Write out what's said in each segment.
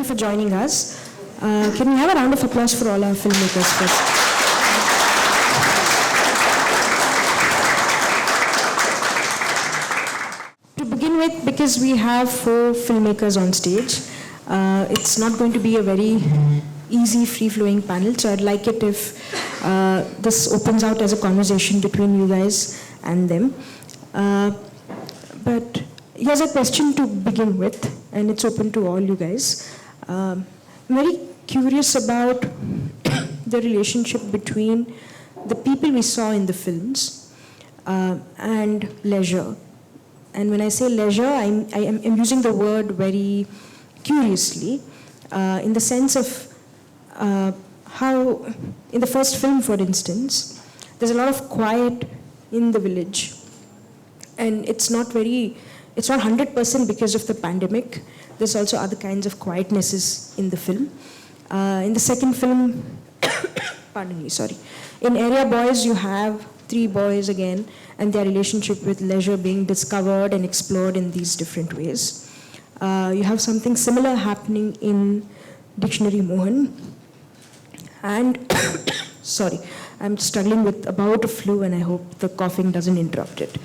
for joining us. Can we have a round of applause for all our filmmakers first? To begin with, because we have 4 filmmakers on stage, it's not going to be a very easy, free-flowing panel, so I'd like it if this opens out as a conversation between you guys and them. But here's a question to begin with, and it's open to all you guys. I'm very curious about the relationship between the people we saw in the films and leisure. And when I say leisure, I'm using the word very curiously, in the sense of how, in the first film, for instance, there's a lot of quiet in the village. And it's not 100% because of the pandemic. There's also other kinds of quietnesses in the film. In the second film, pardon me, sorry. In Area Boys, you have 3 boys again, and their relationship with leisure being discovered and explored in these different ways. You have something similar happening in Dictionary Mohan. And, sorry, I'm struggling with a bout of flu, and I hope the coughing doesn't interrupt it.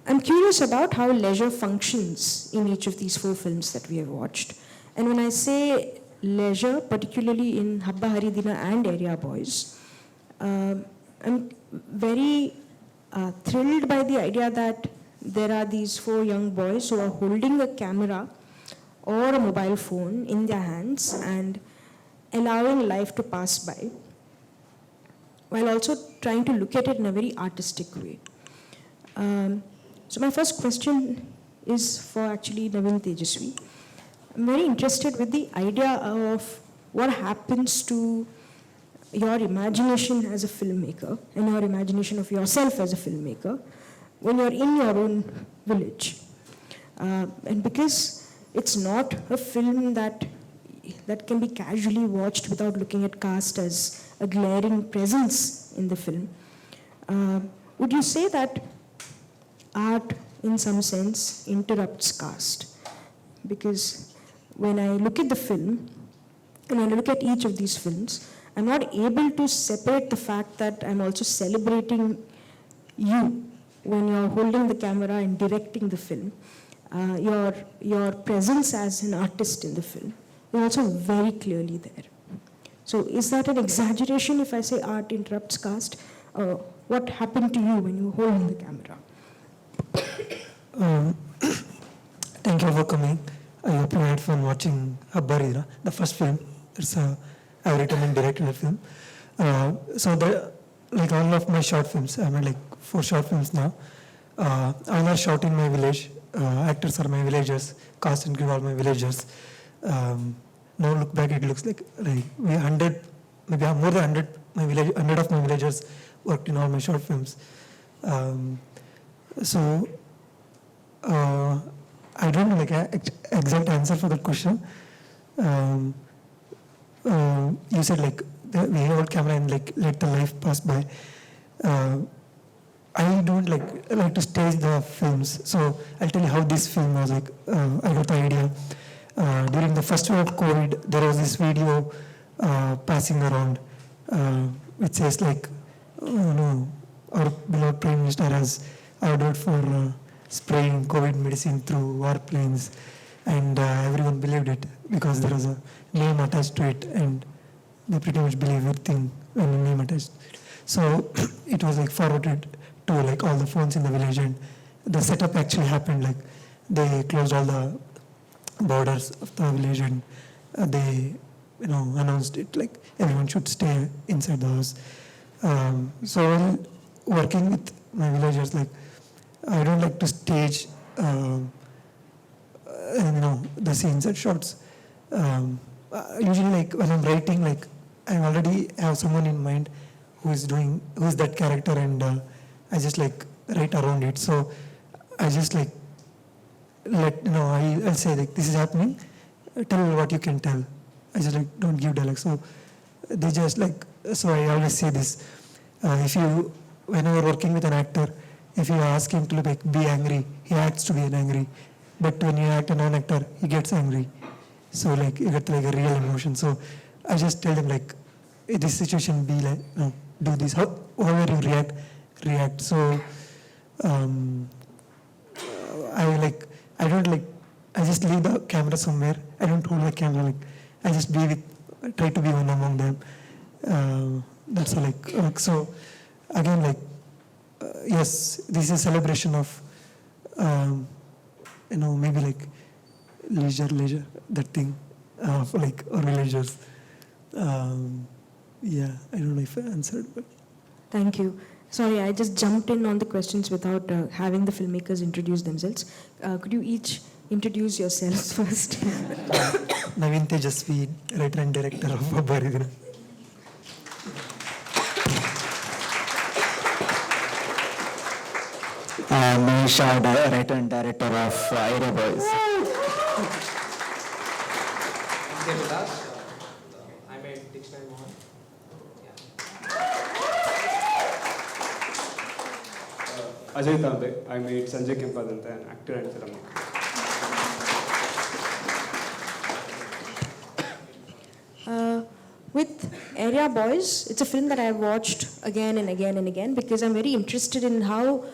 I'm curious about how leisure functions in each of these 4 films that we have watched. And when I say leisure, particularly in Habba Haridina and Area Boys, I'm very thrilled by the idea that there are these 4 young boys who are holding a camera or a mobile phone in their hands and allowing life to pass by, while also trying to look at it in a very artistic way. So my first question is for actually Naveen, Tejaswi. I'm very interested with the idea of what happens to your imagination as a filmmaker and your imagination of yourself as a filmmaker when you're in your own village. And because it's not a film that can be casually watched without looking at caste as a glaring presence in the film, would you say that art, in some sense, interrupts caste? Because when I look at the film, and when I look at each of these films, I'm not able to separate the fact that I'm also celebrating you when you're holding the camera and directing the film. Your presence as an artist in the film is also very clearly there. So is that an exaggeration if I say art interrupts caste? What happened to you when you were holding the camera? Thank you for coming. I hope you had fun watching Habba Haridina, the first film. I've written and directed a film. Like all of my short films, I made like 4 short films now. All are shot in my village. Actors are my villagers. Cast and crew are my villagers. Now look back, it looks like we 100, maybe more than 100 of my villagers worked in all my short films. I don't know like exact answer for that question. You said like we hold camera and like let the life pass by. I don't like to stage the films, so I'll tell you how this film was like. I got the idea during the first wave of COVID. There was this video passing around which says like, our beloved Prime Minister has ordered for spraying COVID medicine through warplanes, and everyone believed it because there was a name attached to it, and they pretty much believe everything when a name attached. So it was like forwarded to like all the phones in the village, and the setup actually happened. Like they closed all the borders of the village, and they announced it like everyone should stay inside the house. So while working with my villagers, like I don't like to stage the scenes and shots. Usually like when I'm writing, like I already have someone in mind who is that character, and I just like write around it. So I just like I'll say like this is happening, tell what you can tell. I just like don't give dialogue. So they just like, so I always say this, whenever working with an actor, if you ask him to be angry, he acts to be angry. But when you act a non-actor, he gets angry. So like you get like a real emotion. So I just tell them like, this situation be like, do this, however you react. So I don't like, I just leave the camera somewhere. I don't hold the camera, like, I just try to be one among them. That's all, like, so again, like, yes, this is a celebration of, maybe like leisure, that thing, for like our villagers. Yeah, I don't know if I answered, but. Thank you. Sorry, I just jumped in on the questions without having the filmmakers introduce themselves. Could you each introduce yourselves first? Naveen, Tejaswi, writer and director of Abhilash. Mahishaa, writer and director of Area Boys. Abhilash. I made Dictionary Mohan. Ajay Tambe. I made Sanjay Kempadanta, an actor and filmmaker. With Area Boys, it's a film that I've watched again and again and again because I'm very interested in how,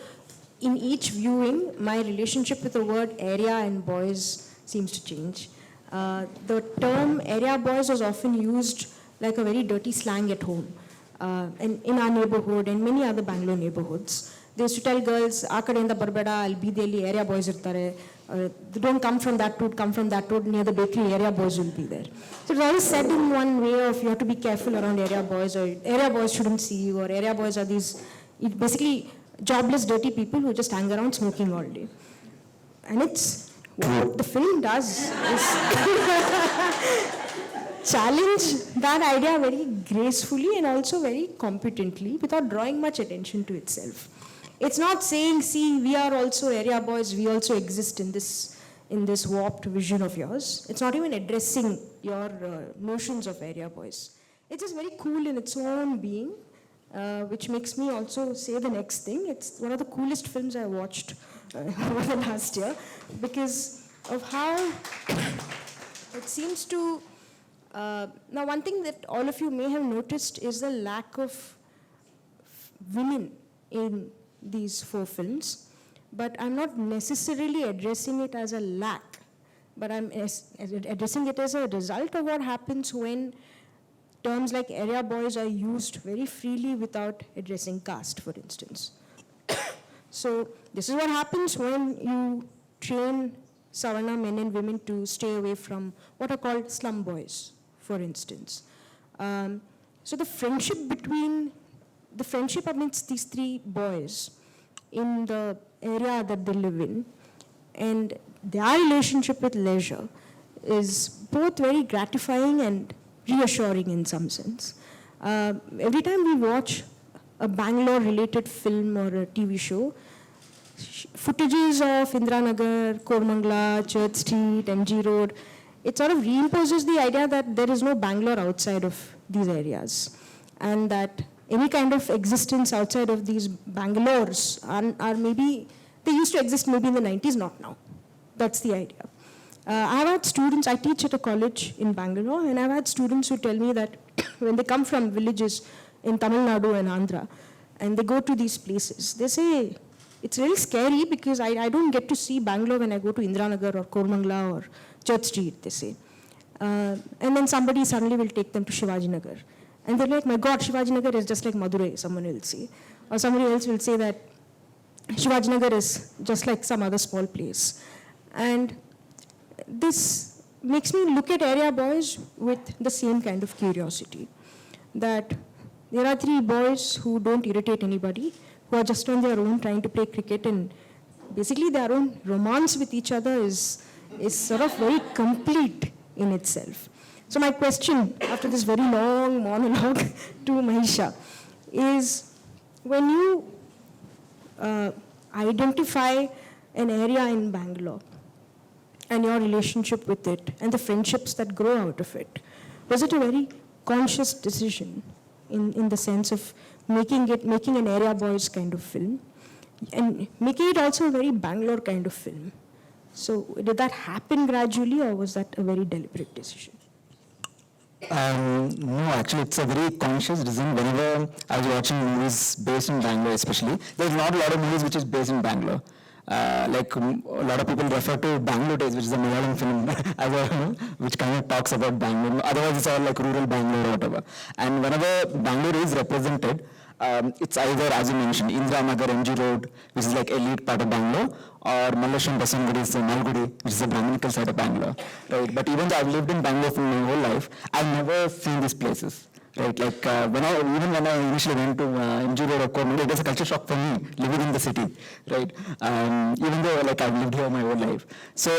in each viewing, my relationship with the word area and boys seems to change. The term area boys was often used like a very dirty slang at home. And in our neighborhood and many other Bangalore neighborhoods, they used to tell girls, "Akadenda barbeda, I'll be there, area boys irtare. They don't come from that road, come from that road, near the bakery, area boys will be there." So it's always said in one way of you have to be careful around area boys, or area boys shouldn't see you, or area boys are these basically jobless, dirty people who just hang around smoking all day. And it's what the film does is challenge that idea very gracefully and also very competently without drawing much attention to itself. It's not saying, see, we are also area boys, we also exist in this warped vision of yours. It's not even addressing your notions of area boys. It's just very cool in its own being, which makes me also say the next thing. It's one of the coolest films I watched over the last year because of how it seems to... now, one thing that all of you may have noticed is the lack of women in these 4 films, but I'm not necessarily addressing it as a lack, but I'm addressing it as a result of what happens when terms like area boys are used very freely without addressing caste, for instance. So this is what happens when you train Savarna men and women to stay away from what are called slum boys, for instance. So the friendship amidst these 3 boys in the area that they live in and their relationship with leisure is both very gratifying and reassuring in some sense. Every time we watch a Bangalore-related film or a TV show, footages of Indiranagar, Kormangla, Church Street, MG Road, it sort of reimposes the idea that there is no Bangalore outside of these areas, and that any kind of existence outside of these Bangalores are maybe, they used to exist maybe in the 90s, not now. That's the idea. I've had students, I teach at a college in Bangalore, and I've had students who tell me that when they come from villages in Tamil Nadu and Andhra, and they go to these places, they say, it's really scary because I don't get to see Bangalore when I go to Indiranagar or Kormangla or Church Street, they say. And then somebody suddenly will take them to Shivaji Nagar. And they're like, my God, Shivaji Nagar is just like Madurai, someone will say. Or somebody else will say that Shivaji Nagar is just like some other small place. And this makes me look at area boys with the same kind of curiosity. That there are 3 boys who don't irritate anybody, who are just on their own trying to play cricket, and basically their own romance with each other is sort of very complete in itself. So my question, after this very long monologue to Mahishaa, is when you identify an area in Bangalore and your relationship with it and the friendships that grow out of it, was it a very conscious decision in the sense of making an area boys kind of film and making it also a very Bangalore kind of film? So did that happen gradually, or was that a very deliberate decision? No, actually, it's a very conscious decision. Whenever I was watching movies based in Bangalore, especially, there's not a lot of movies which is based in Bangalore. A lot of people refer to Bangalore Days, which is a Malayalam film, as a, which kind of talks about Bangalore. Otherwise, it's all like rural Bangalore or whatever. And whenever Bangalore is represented, it's either, as you mentioned, Indira Nagar, MG Road, which is like elite part of Bangalore, or Malleshwaram Basangudi, is Malgudi, which is the Brahminical side of Bangalore, right? But even though I've lived in Bangalore for my whole life, I've never seen these places, right? Like when I initially went to MG Road or Kormudi, it was a culture shock for me, living in the city, right? Even though like I've lived here my whole life. So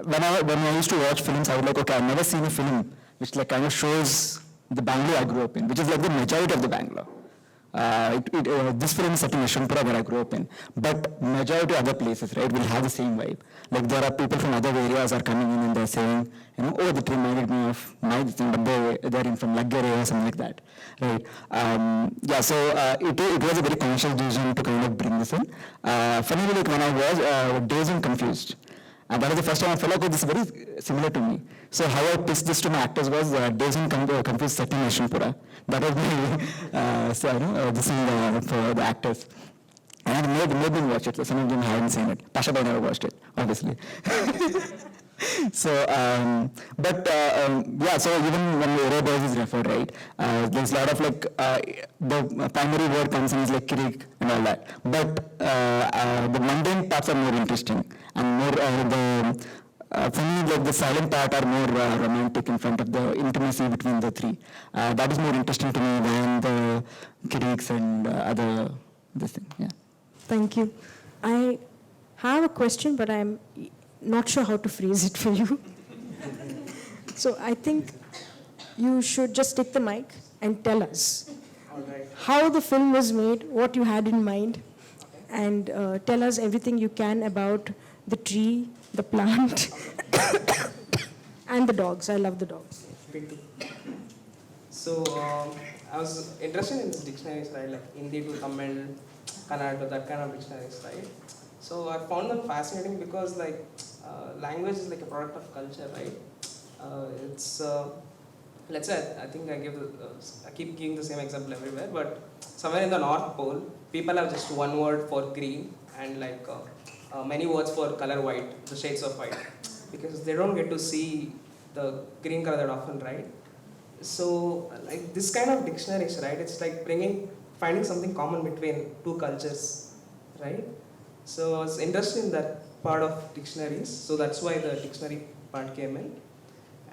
when I used to watch films, I was like, okay, I've never seen a film which like kind of shows the Bangalore I grew up in, which is like the majority of the Bangalore. This film is set in Yeshwanthpura, where I grew up in, but majority other places, right, will have the same vibe. Like there are people from other areas are coming in and they're saying, oh, that reminded me of my thing, but they're in from Lagger area or something like that, right? So it was a very conscious decision to kind of bring this in. Finally, like when I was dazed and confused. And that was the first time I felt like, oh, this is very similar to me. So how I pitched this to my actors was Days and Confused set in Yeshwanthpura. That was my this is for the actors. And I made them watch it. So some of them haven't seen it. Pasha Bhai never watched it, obviously. So, so even when the Area Boys is referred, right, there's a lot of like, the primary word comes in is like kirik and all that. But the mundane parts are more interesting and more, for me, like the silent part are more romantic in front of the intimacy between the three. That is more interesting to me than the kiriks and other, this thing, yeah. Thank you. I have a question, but I'm not sure how to phrase it for you. So I think you should just take the mic and tell us how the film was made, what you had in mind, and tell us everything you can about the tree, the plant, and the dogs. I love the dogs. So I was interested in this dictionaries, right? Like Hindi to Tamil, Kannada to that kind of dictionaries, right? So I found them fascinating because like language is like a product of culture, right? It's let's say I think I keep giving the same example everywhere, but somewhere in the North Pole, people have just one word for green and like many words for color white, the shades of white, because they don't get to see the green color that often, right? So like this kind of dictionaries, right? It's like finding something common between two cultures, right? So I was interested in that part of dictionaries, so that's why the dictionary part came in.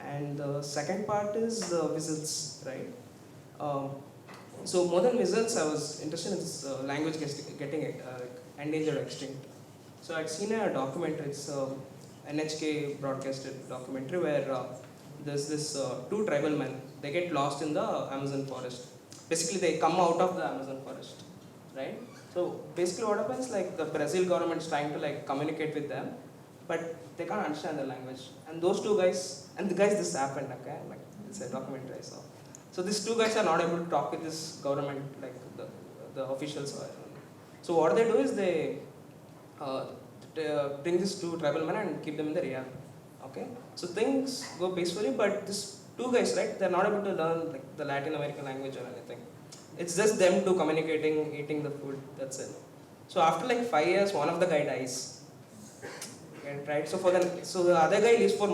And the second part is the whistles, right? So more than whistles, I was interested in this language getting endangered or extinct. So I'd seen a documentary, it's NHK broadcasted documentary where there's this two tribal men, they get lost in the Amazon forest. Basically they come out of the Amazon forest, right? So basically what happens, like the Brazil government is trying to like communicate with them, but they can't understand the language. And those two guys, this happened, okay? Like it's a documentary I saw. So these two guys are not able to talk with this government, like the officials. So what they do is they bring these two tribal men and keep them in the rear. Okay, so things go peacefully, but these two guys, right, they're not able to learn like the Latin American language or anything. It's just them two communicating, eating the food, that's it. So after like 5 years, one of the guy dies. Okay, right? So the other guy lives for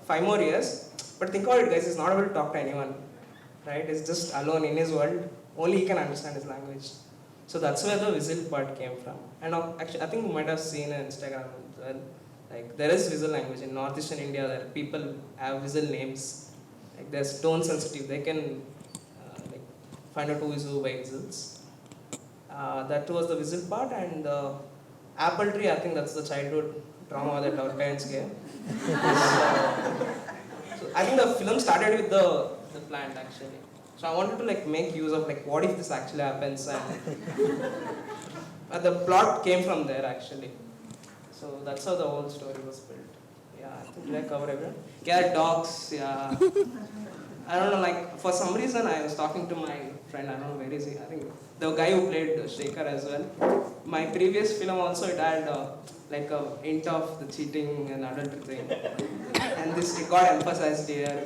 5 more years, but think about it guys, he's not able to talk to anyone. Right? He's just alone in his world, only he can understand his language. So that's where the whistle part came from. And actually, I think you might have seen on Instagram, like there is whistle language in northeastern India. There people have whistle names. Like they're tone sensitive. They can like find out who is who by whistles. That was the whistle part, and the apple tree. I think that's the childhood trauma that our parents gave. So I think the film started with the plant actually. So I wanted to like make use of like what if this actually happens, and the plot came from there actually. So that's how the whole story was built. Yeah, I think did I cover everything? Yeah, dogs, yeah. I don't know, like, for some reason I was talking to my friend, I don't know where is he, I think the guy who played Shekhar as well. My previous film also, it had like a hint of the cheating and adultery thing. And this, it got emphasized here.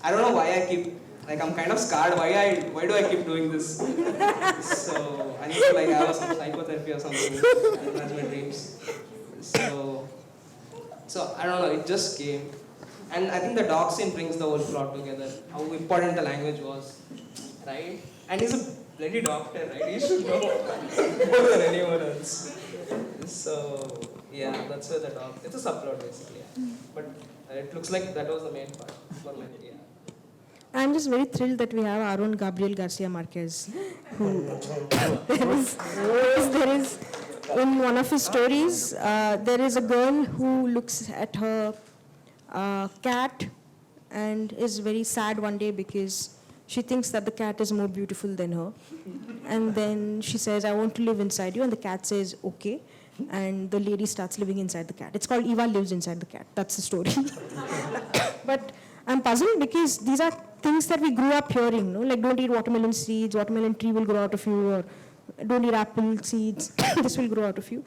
I don't know why I keep, like, I'm kind of scarred, why do I keep doing this? So, I need to like have some psychotherapy or something, manage my dreams. So I don't know, it just came. And I think the dog scene brings the whole plot together, how important the language was, right? And he's a bloody doctor, right? He should know more than anyone else. So, yeah, that's where the dog, it's a subplot basically. Yeah. But it looks like that was the main part for me, yeah. I'm just very thrilled that we have our own Gabriel Garcia Marquez, who there is in one of his stories, there is a girl who looks at her cat and is very sad one day because she thinks that the cat is more beautiful than her. And then she says, I want to live inside you. And the cat says, okay. And the lady starts living inside the cat. It's called Eva Lives Inside the Cat. That's the story. But I'm puzzled because these are things that we grew up hearing, no? Like, don't eat watermelon seeds, watermelon tree will grow out of you, or don't eat apple seeds, this will grow out of you.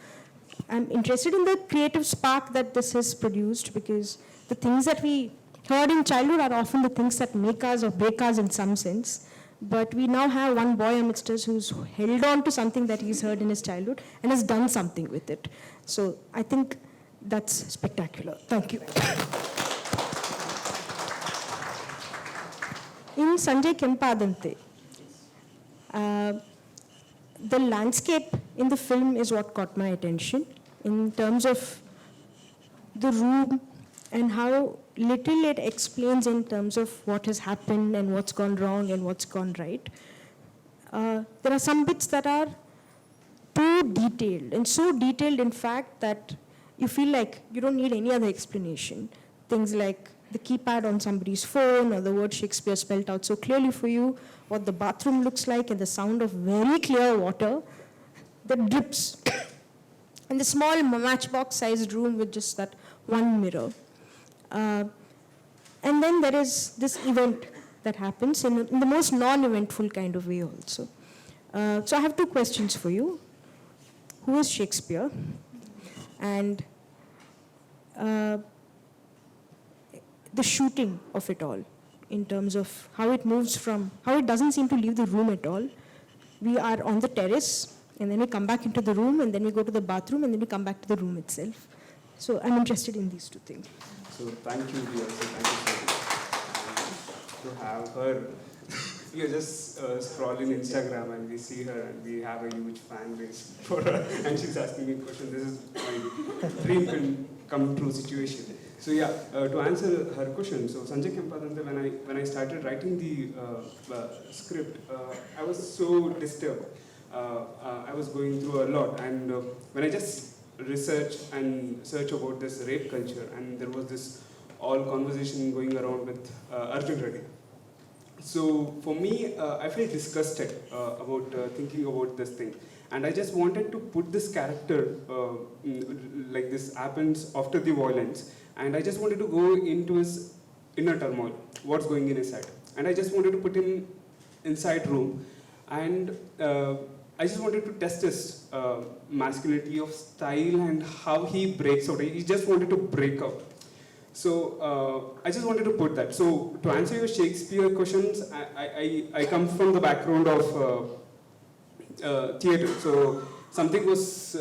I'm interested in the creative spark that this has produced because the things that we heard in childhood are often the things that make us or break us in some sense. But we now have one boy amidst us who's held on to something that he's heard in his childhood and has done something with it. So I think that's spectacular. Thank you. In Sanjay Kempadante, the landscape in the film is what caught my attention in terms of the room and how little it explains in terms of what has happened and what's gone wrong and what's gone right. There are some bits that are too detailed, and so detailed in fact that you feel like you don't need any other explanation. Things like the keypad on somebody's phone or the word Shakespeare spelled out so clearly for you, what the bathroom looks like and the sound of very clear water that drips. And the small matchbox-sized room with just that one mirror. And then there is this event that happens in the most non-eventful kind of way also. So I have two questions for you. Who is Shakespeare? And the shooting of it all in terms of how it moves from, how it doesn't seem to leave the room at all. We are on the terrace, and then we come back into the room, and then we go to the bathroom, and then we come back to the room itself. So I'm interested in these two things. So thank you, dear. So thank you so much. To have her, we are just scrolling Instagram and we see her and we have a huge fan base for her and she's asking me questions. This is my dream come true situation. So yeah, to answer her question, so Sanjay Kempadante, when I started writing the script, I was so disturbed. I was going through a lot, and when I just research and search about this rape culture, and there was this all conversation going around with Arjun Reddy. So for me, I felt disgusted about thinking about this thing. And I just wanted to put this character, like this happens after the violence, and I just wanted to go into his inner turmoil, what's going in his head. And I just wanted to put him inside room, and I just wanted to test his masculinity of style and how he breaks out. He just wanted to break out. So I just wanted to put that. So to answer your Shakespeare questions, I come from the background of theatre. So something was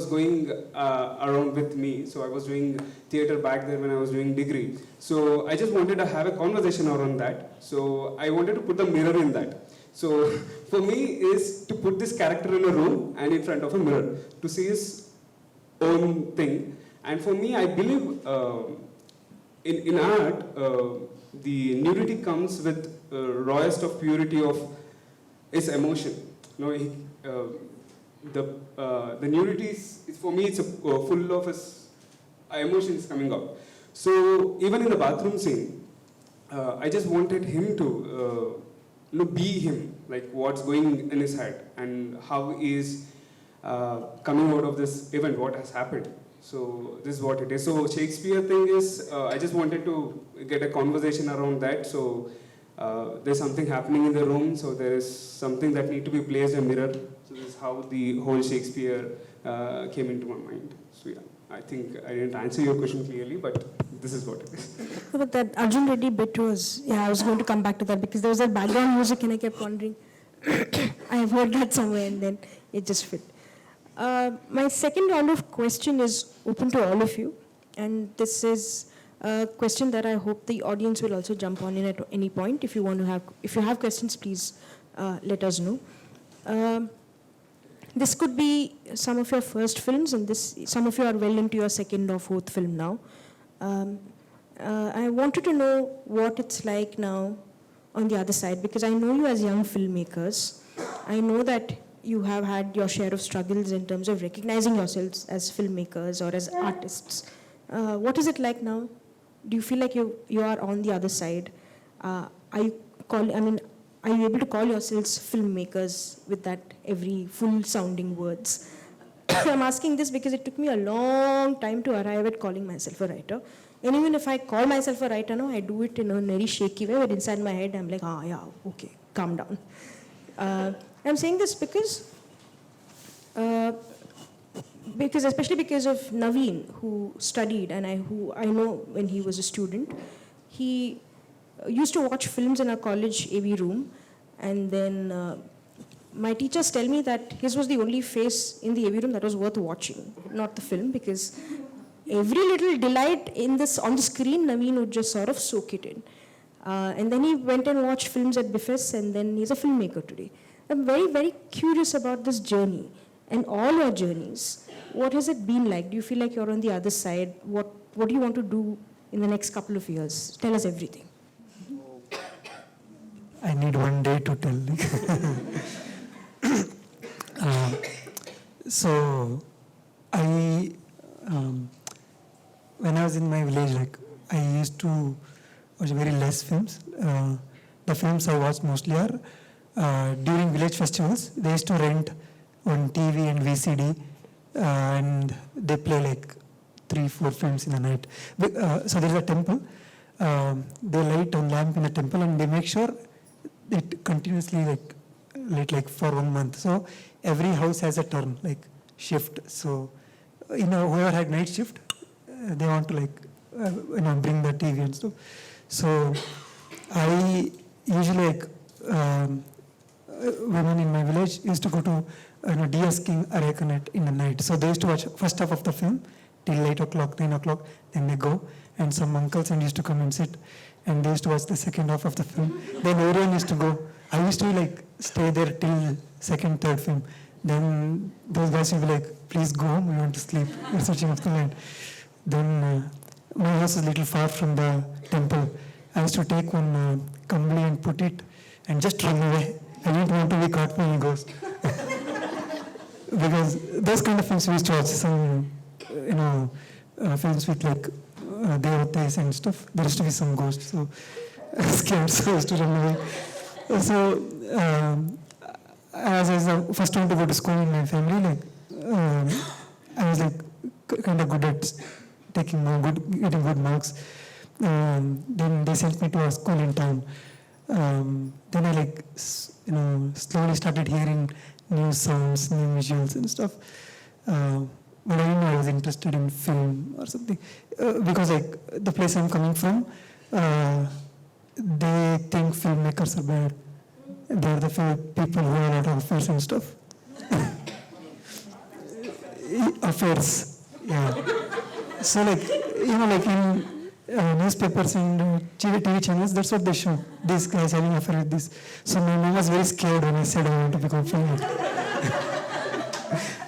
going around with me. So I was doing theatre back there when I was doing degree. So I just wanted to have a conversation around that. So I wanted to put the mirror in that. So for me is to put this character in a room and in front of a mirror to see his own thing. And for me, I believe in art, the nudity comes with rawest of purity of his emotion. You know, the nudity is for me, it's full of his emotions coming out. So even in the bathroom scene, I just wanted him to be him, like what's going in his head and how he is coming out of this event, what has happened. So this is what it is. So Shakespeare thing is, I just wanted to get a conversation around that. So there's something happening in the room. So there is something that need to be placed a mirror. So this is how the whole Shakespeare came into my mind. So yeah, I think I didn't answer your question clearly, but this is what it is. But that Arjun Reddy bit was, yeah, I was going to come back to that because there was that background music and I kept wondering, I have heard that somewhere and then it just fit. My second round of question is open to all of you, and this is a question that I hope the audience will also jump on in at any point. If you have questions, please let us know. This could be some of your first films, and some of you are well into your second or fourth film now. I wanted to know what it's like now on the other side, because I know you as young filmmakers. I know that you have had your share of struggles in terms of recognizing yourselves as filmmakers or as artists. What is it like now? Do you feel like you are on the other side? Are you able to call yourselves filmmakers with that every full sounding words? I'm asking this because it took me a long time to arrive at calling myself a writer. And even if I call myself a writer now, I do it in a very shaky way, but inside my head, I'm like, yeah, okay, calm down. I'm saying this because especially because of Naveen, who studied, and who I know when he was a student, he used to watch films in our college AV room, and then my teachers tell me that his was the only face in the AV room that was worth watching, not the film, because every little delight on the screen, Naveen would just sort of soak it in. And then he went and watched films at BIFES, and then he's a filmmaker today. I'm very, very curious about this journey and all your journeys. What has it been like? Do you feel like you're on the other side? What do you want to do in the next couple of years? Tell us everything. I need one day to tell. So, when I was in my village, I used to watch very less films. The films I watched mostly are during village festivals. They used to rent on TV and VCD, and they play 3-4 films in a night. So there's a temple. They light a lamp in the temple, and they make sure it continuously light for 1 month. So every house has a turn, shift. So whoever had night shift, they want to bring the TV and stuff. So I usually women in my village used to go to de-asking Arekanet in the night. So they used to watch first half of the film till 8 o'clock, 9 o'clock, then they go, and some uncles and used to come and sit, and they used to watch the second half of the film. Then everyone used to go. I used to stay there till second, third film. Then those guys would be like, please go home, we want to sleep, we're searching of the land. Then my house is a little far from the temple. I used to take one kambli and put it and just run away. I didn't want to be caught by any ghost. Because those kind of films we used to watch, some, films with devatas and stuff. There used to be some ghosts, so I was scared, so I used to run away. So, as I was the first one to go to school in my family, I was kind of good at getting good marks. Then they sent me to a school in town. Then I slowly started hearing new sounds, new visuals and stuff. But I didn't know I was interested in film or something. Because the place I'm coming from, they think filmmakers are bad. They're the people who are out of affairs and stuff. Affairs, yeah. So in newspapers and TV channels, that's what they show. This guy's having an affair with this. So my mom was very scared when I said I want to become filmmaker.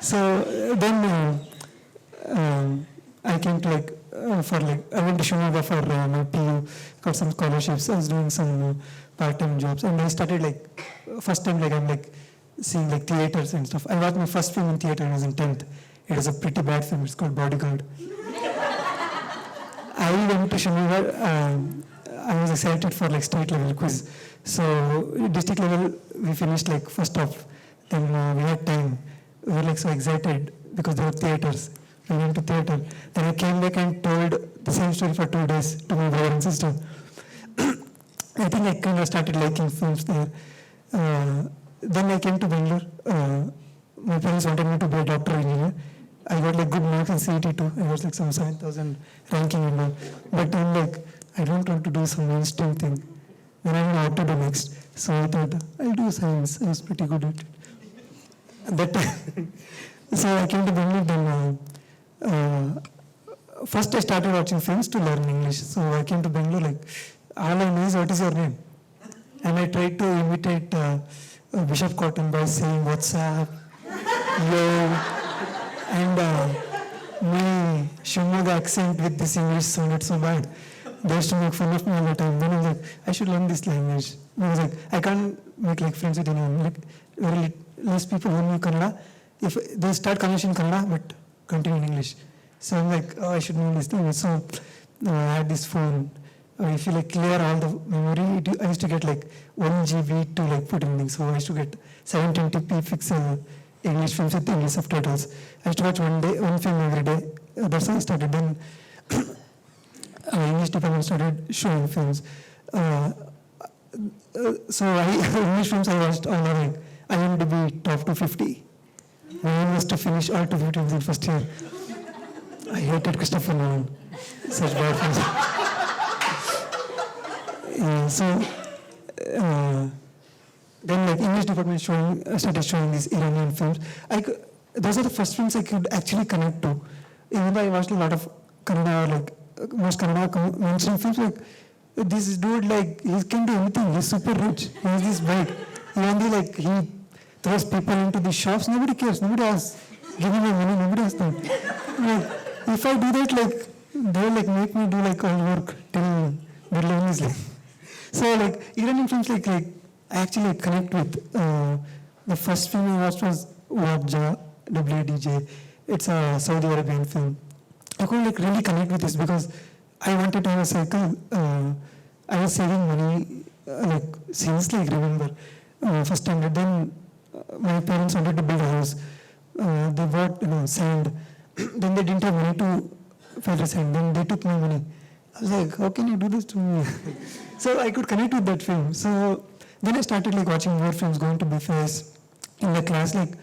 So then I came to I went to Shimoga for my PU, got some scholarships. I was doing some part-time jobs, and I started first time I'm seeing theaters and stuff. I watched my first film in theater when I was in 10th. It was a pretty bad film. It's called Bodyguard. I went to Shimoga. I was excited for state level quiz. So district level we finished first off. Then we had time. We were so excited because there were theaters. I went to theatre. Then I came back and told the same story for 2 days to my brother and sister. I think I kind of started liking films there. Then I came to Bangalore. My parents wanted me to be a doctor engineer. I got like good marks in CET too. I was like some 7,000 ranking and all. But I'm like, I don't want to do some mainstream thing. Then I don't know what to do next. So I thought, I'll do science. I was pretty good at it. That time. So I came to Bangalore. Then first I started watching films to learn English. So I came to Bangalore like, all I know is what is your name? And I tried to imitate Bishop Cotton by saying, what's up? Yo. And my Shimoga accent with this English sounded so bad. They used to make fun of me all the time. Then I was like, I should learn this language. And I was like, I can't make like friends with anyone. Like very less people who know Kannada. If they start conversation in Kannada, but continue in English. So I'm like, oh, I should know this language. So I had this phone. If you like clear all the memory, I used to get like 1 GB to like put in things. So I used to get 720p pixel English films with English subtitles. I used to watch one film every day. That's how I started. Then English department started showing films. So English films I watched all are like IMDb top 250. My aim was to finish all 250 films in first year. I hated Christopher Nolan. Such bad films. Then like English department started showing these Iranian films. Those are the first films I could actually connect to. Even though I watched a lot of Kannada, like most Kannada mainstream films, like this dude, like he can do anything. He's super rich. He has this bike. He only like he throws people into the shops. Nobody cares. Nobody asks. Give me my money. Nobody asks them. Like, if I do that, like they will like make me do like all work till middle of his life. So like Iranian films, like I actually connect with. The first film I watched was Wabja, WDJ. It's a Saudi Arabian film. I couldn't like really connect with this because I wanted to have a cycle. I was saving money like since like remember first standard. Then my parents wanted to build a house. They bought sand. Then they didn't have money to fill the sand. Then they took my money. I was like, how can you do this to me? So I could connect with that film. So then I started like watching more films, going to buffets in the class. Like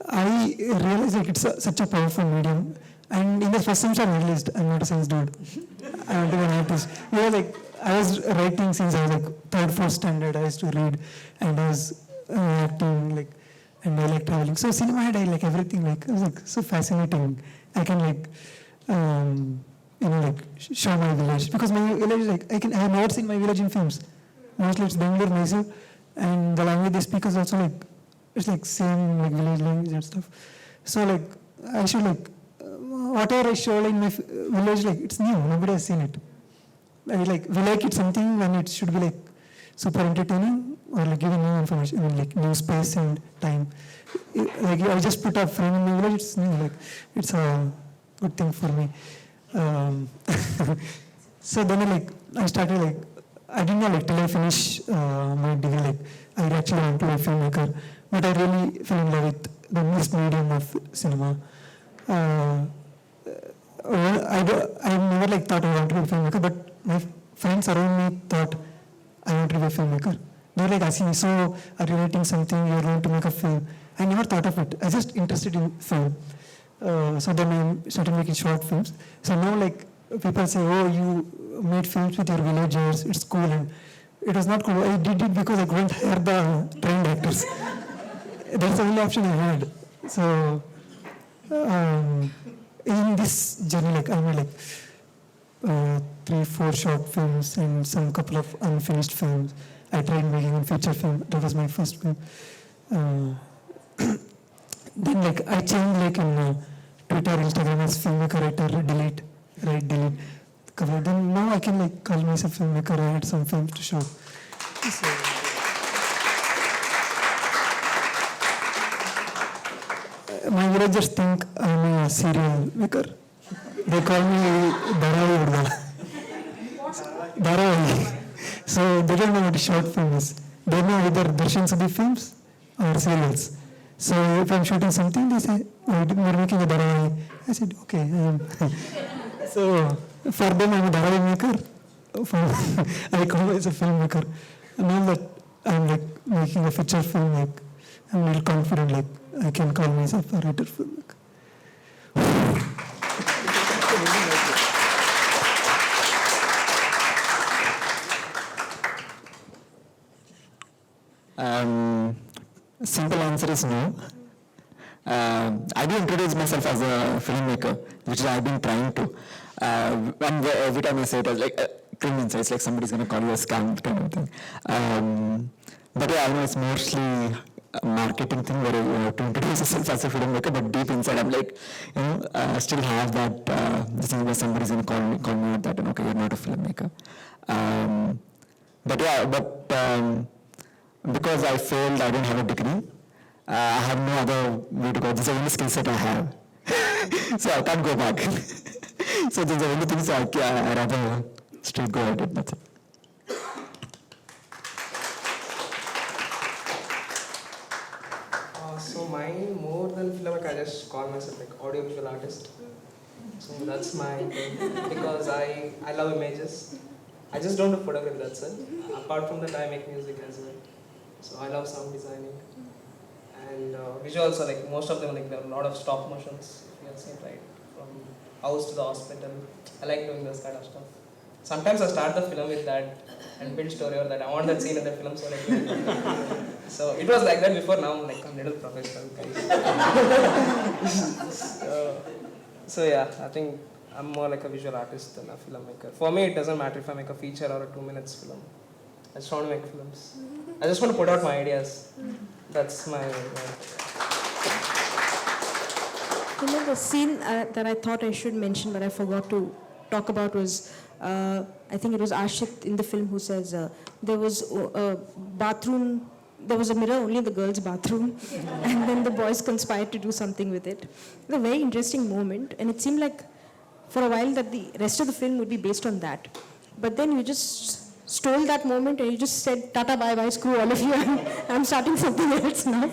I realized like it's such a powerful medium. And in the first semester I realized I'm not a science dude. I want to be an artist. Like I was writing since I was like third, fourth standard. I used to read and I was acting like, and I like traveling. So cinema had like everything. Like it was like so fascinating. I can like like show my village because my village like I have never seen my village in films. Mostly it's Bangalore, Mysore, and the language they speak is also like it's like same like village language and stuff. So like I should like whatever I show in my village, like it's new. Nobody has seen it. I mean, like we like it something when it should be like super entertaining or like giving new information, like new space and time. Like I just put a frame in my village. It's new. Like it's a good thing for me. So then I started like I didn't know like till I finish my degree like I actually want to be a filmmaker, but I really fell in love with this medium of cinema. I never like thought I want to be a filmmaker, but my friends around me thought I want to be a filmmaker. They were like asking me, so are you writing something? You're going to make a film? I never thought of it. I was just interested in film. So then I started making short films. So now like people say, oh, you made films with your villagers, it's cool. And it was not cool. I did it because I couldn't hire the trained actors. That's the only option I had. So in this journey, like I made like 3-4 short films and some couple of unfinished films. I tried making a feature film. That was my first film. Then like I changed like in Twitter, Instagram as filmmaker, writer, delete. Cover. Then now I can like call myself filmmaker. I had some films to show. So, my villagers think I'm a serial maker. They call me Dharavai. So they don't know what a short film is. They know either Darshan Sudhi films or serials. So if I'm shooting something, they say, we're making a Dharavi. I said, okay. So for them, I'm a Dharavi maker. I call myself a filmmaker. And now that I'm like making a feature film, like I'm a little confident, like I can call myself a writer filmmaker. Simple answer is no. I do introduce myself as a filmmaker, which I've been trying to. And every time I say it, I was like, cringe inside. It's like somebody's going to call you a scam kind of thing. But yeah, I know it's mostly a marketing thing where you have to introduce yourself as a filmmaker, but deep inside I'm like, still have that, this thing where somebody's going to call me out that, okay, you're not a filmmaker. Because I failed, I didn't have a degree. I have no other way to go. This is the only skill set I have. So I can't go back. So this is the only thing, so I rather straight go at it, that's it. So mine, more than filmmaker, I just call myself like audiovisual artist. So that's my thing, because I love images. I just don't do photography, that's it. Apart from that, I make music as well. So I love sound designing. And visual also, like most of them, like there are a lot of stop motions, if you have seen, right? From house to the hospital. I like doing this kind of stuff. Sometimes I start the film with that and build story or that. I want that scene in the film, so like. So it was like that before. Now I'm like a little professional guys. So yeah, I think I'm more like a visual artist than a filmmaker. For me, it doesn't matter if I make a feature or a 2 minutes film. I just want to make films. I just want to put out my ideas. That's my. The scene that I thought I should mention, but I forgot to talk about was, I think it was Ashit in the film who says there was a bathroom, there was a mirror only in the girls' bathroom, and then the boys conspired to do something with it. It was a very interesting moment, and it seemed like for a while that the rest of the film would be based on that. But then you just stole that moment and you just said, Tata, bye bye, screw all of you, I'm starting something else now,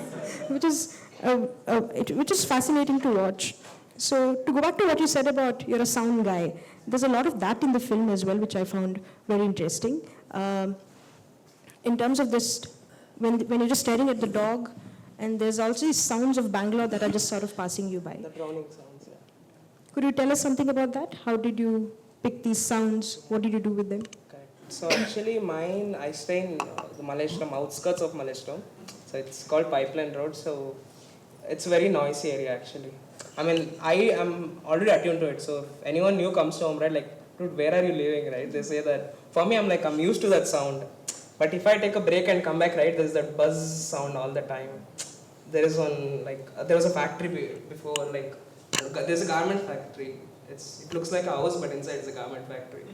which is fascinating to watch. So to go back to what you said about you're a sound guy, there's a lot of that in the film as well, which I found very interesting. In terms of this, when you're just staring at the dog, and there's also these sounds of Bangalore that are just sort of passing you by. The drowning sounds, yeah. Could you tell us something about that? How did you pick these sounds? What did you do with them? So actually mine, I stay in the Malleshwaram, outskirts of Malleshwaram. So it's called Pipeline Road. So it's a very noisy area actually. I mean, I am already attuned to it. So if anyone new comes to home, right, like, dude, where are you living, right? They say that. For me, I'm used to that sound. But if I take a break and come back, right, there's that buzz sound all the time. There is one, there was a factory before, there's a garment factory. It looks like a house, but inside it's a garment factory.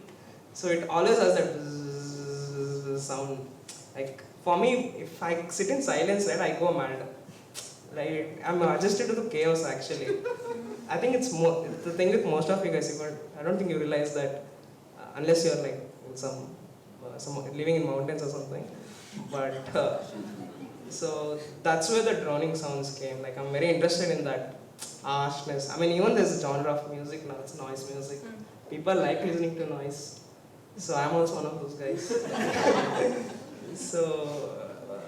So it always has that sound. Like, for me, if I sit in silence, right, I go mad. Right, I'm adjusted to the chaos actually. I think it's the thing with most of you guys. I don't think you realize that unless you're like in some living in mountains or something. But so that's where the drowning sounds came. Like, I'm very interested in that harshness. I mean, even there's a genre of music now. It's noise music. People like listening to noise. So I'm also one of those guys.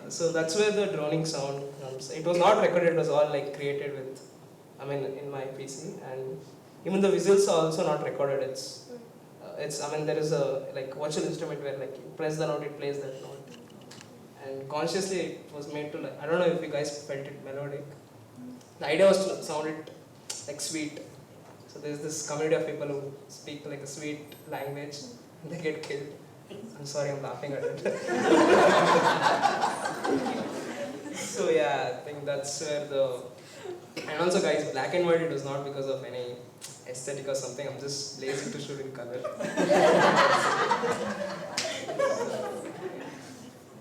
So that's where the droning sound comes. It was not recorded, it was all like created with, in my PC, and even the visuals are also not recorded. There is a virtual instrument where you press the note, it plays that note. And consciously it was made to I don't know if you guys felt it melodic. The idea was to sound it like sweet. So there's this community of people who speak like a sweet language and they get killed. I'm sorry, I'm laughing at it. So yeah, I think that's where and also guys, black and white, it was not because of any aesthetic or something, I'm just lazy to shoot in color.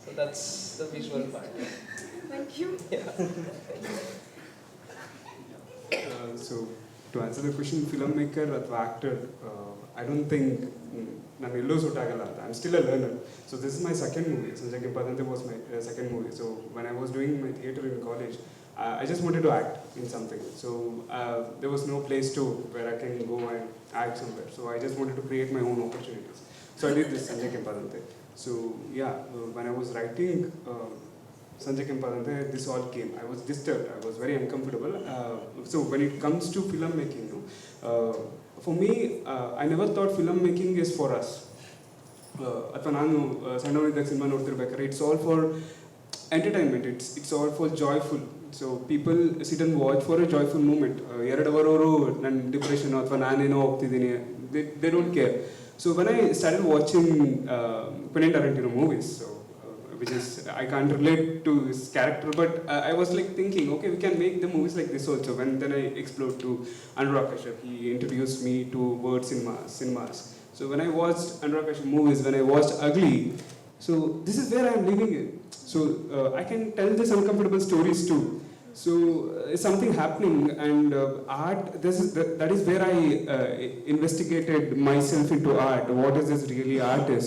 So that's the visual part. Thank you. Yeah. So to answer the question, filmmaker or actor, I don't think I'm still a learner. So this is my second movie. Sanjay Padante was my second movie. So when I was doing my theatre in college, I just wanted to act in something. So there was no place to where I can go and act somewhere. So I just wanted to create my own opportunities. So I did this Sanjay Kempadante. So yeah, when I was writing Sanjay Kempadante, this all came. I was disturbed. I was very uncomfortable. So when it comes to filmmaking, for me, I never thought filmmaking is for us. ಅಥವಾ ನಾನು ಸಣ್ಣವನಿದ್ದಾಗ cinema ನೋಡ್ತಿರ್ಬೇಕಾದ್ರೆ it's all for entertainment, it's all for joyful. So people sit and watch for a joyful moment. 2 hour ಅವರು ನನ್ನ depression ಅಥವಾ ನಾನೇನೋ ಹೋಗ್ತಿದ್ದೀನಿ, they don't care. So when I started watching Quentin Tarantino movies, so which is, I can't relate to his character, but I was like thinking, okay, we can make the movies like this also. When then I explored to Anurag Kashyap, he introduced me to word cinemas. So when I watched Anurag Kashyap movies, when I watched Ugly, so this is where I am living in. So I can tell these uncomfortable stories too. So it's something happening, and art, that is where I investigated myself into art. What is this really art is?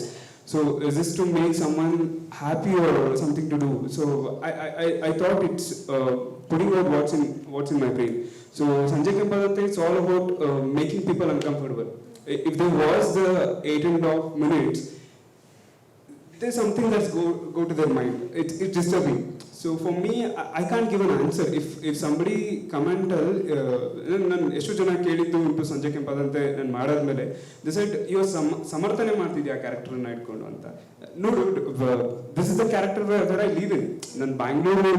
So is this to make someone happy or something to do? So I thought it's putting out what's in my brain. So Sanjay Kempadante, it's all about making people uncomfortable. If there was the 8.5 minutes, there's something that's go to their mind. It's disturbing. So for me, I can't give an answer. If somebody come and tell, ನಾನು ಎಷ್ಟು ಜನ ಕೇಳಿದ್ದು ಉಂಟು ಸಂಜಯ್ ಕೆಂಪದಂತೆ ನಾನು ಮಾಡಾದ್ಮೇಲೆ, the shed ಇವಾಗ ಸಮರ್ಥನೆ ಮಾಡ್ತಿದ್ಯಾ ಕ್ಯಾರೆಕ್ಟರ್ನ ಇಟ್ಕೊಂಡು ಅಂತ. ನೋಡು, this is the character where I live in. ನನ್ನ ಬ್ಯಾಂಗ್ಳೂರು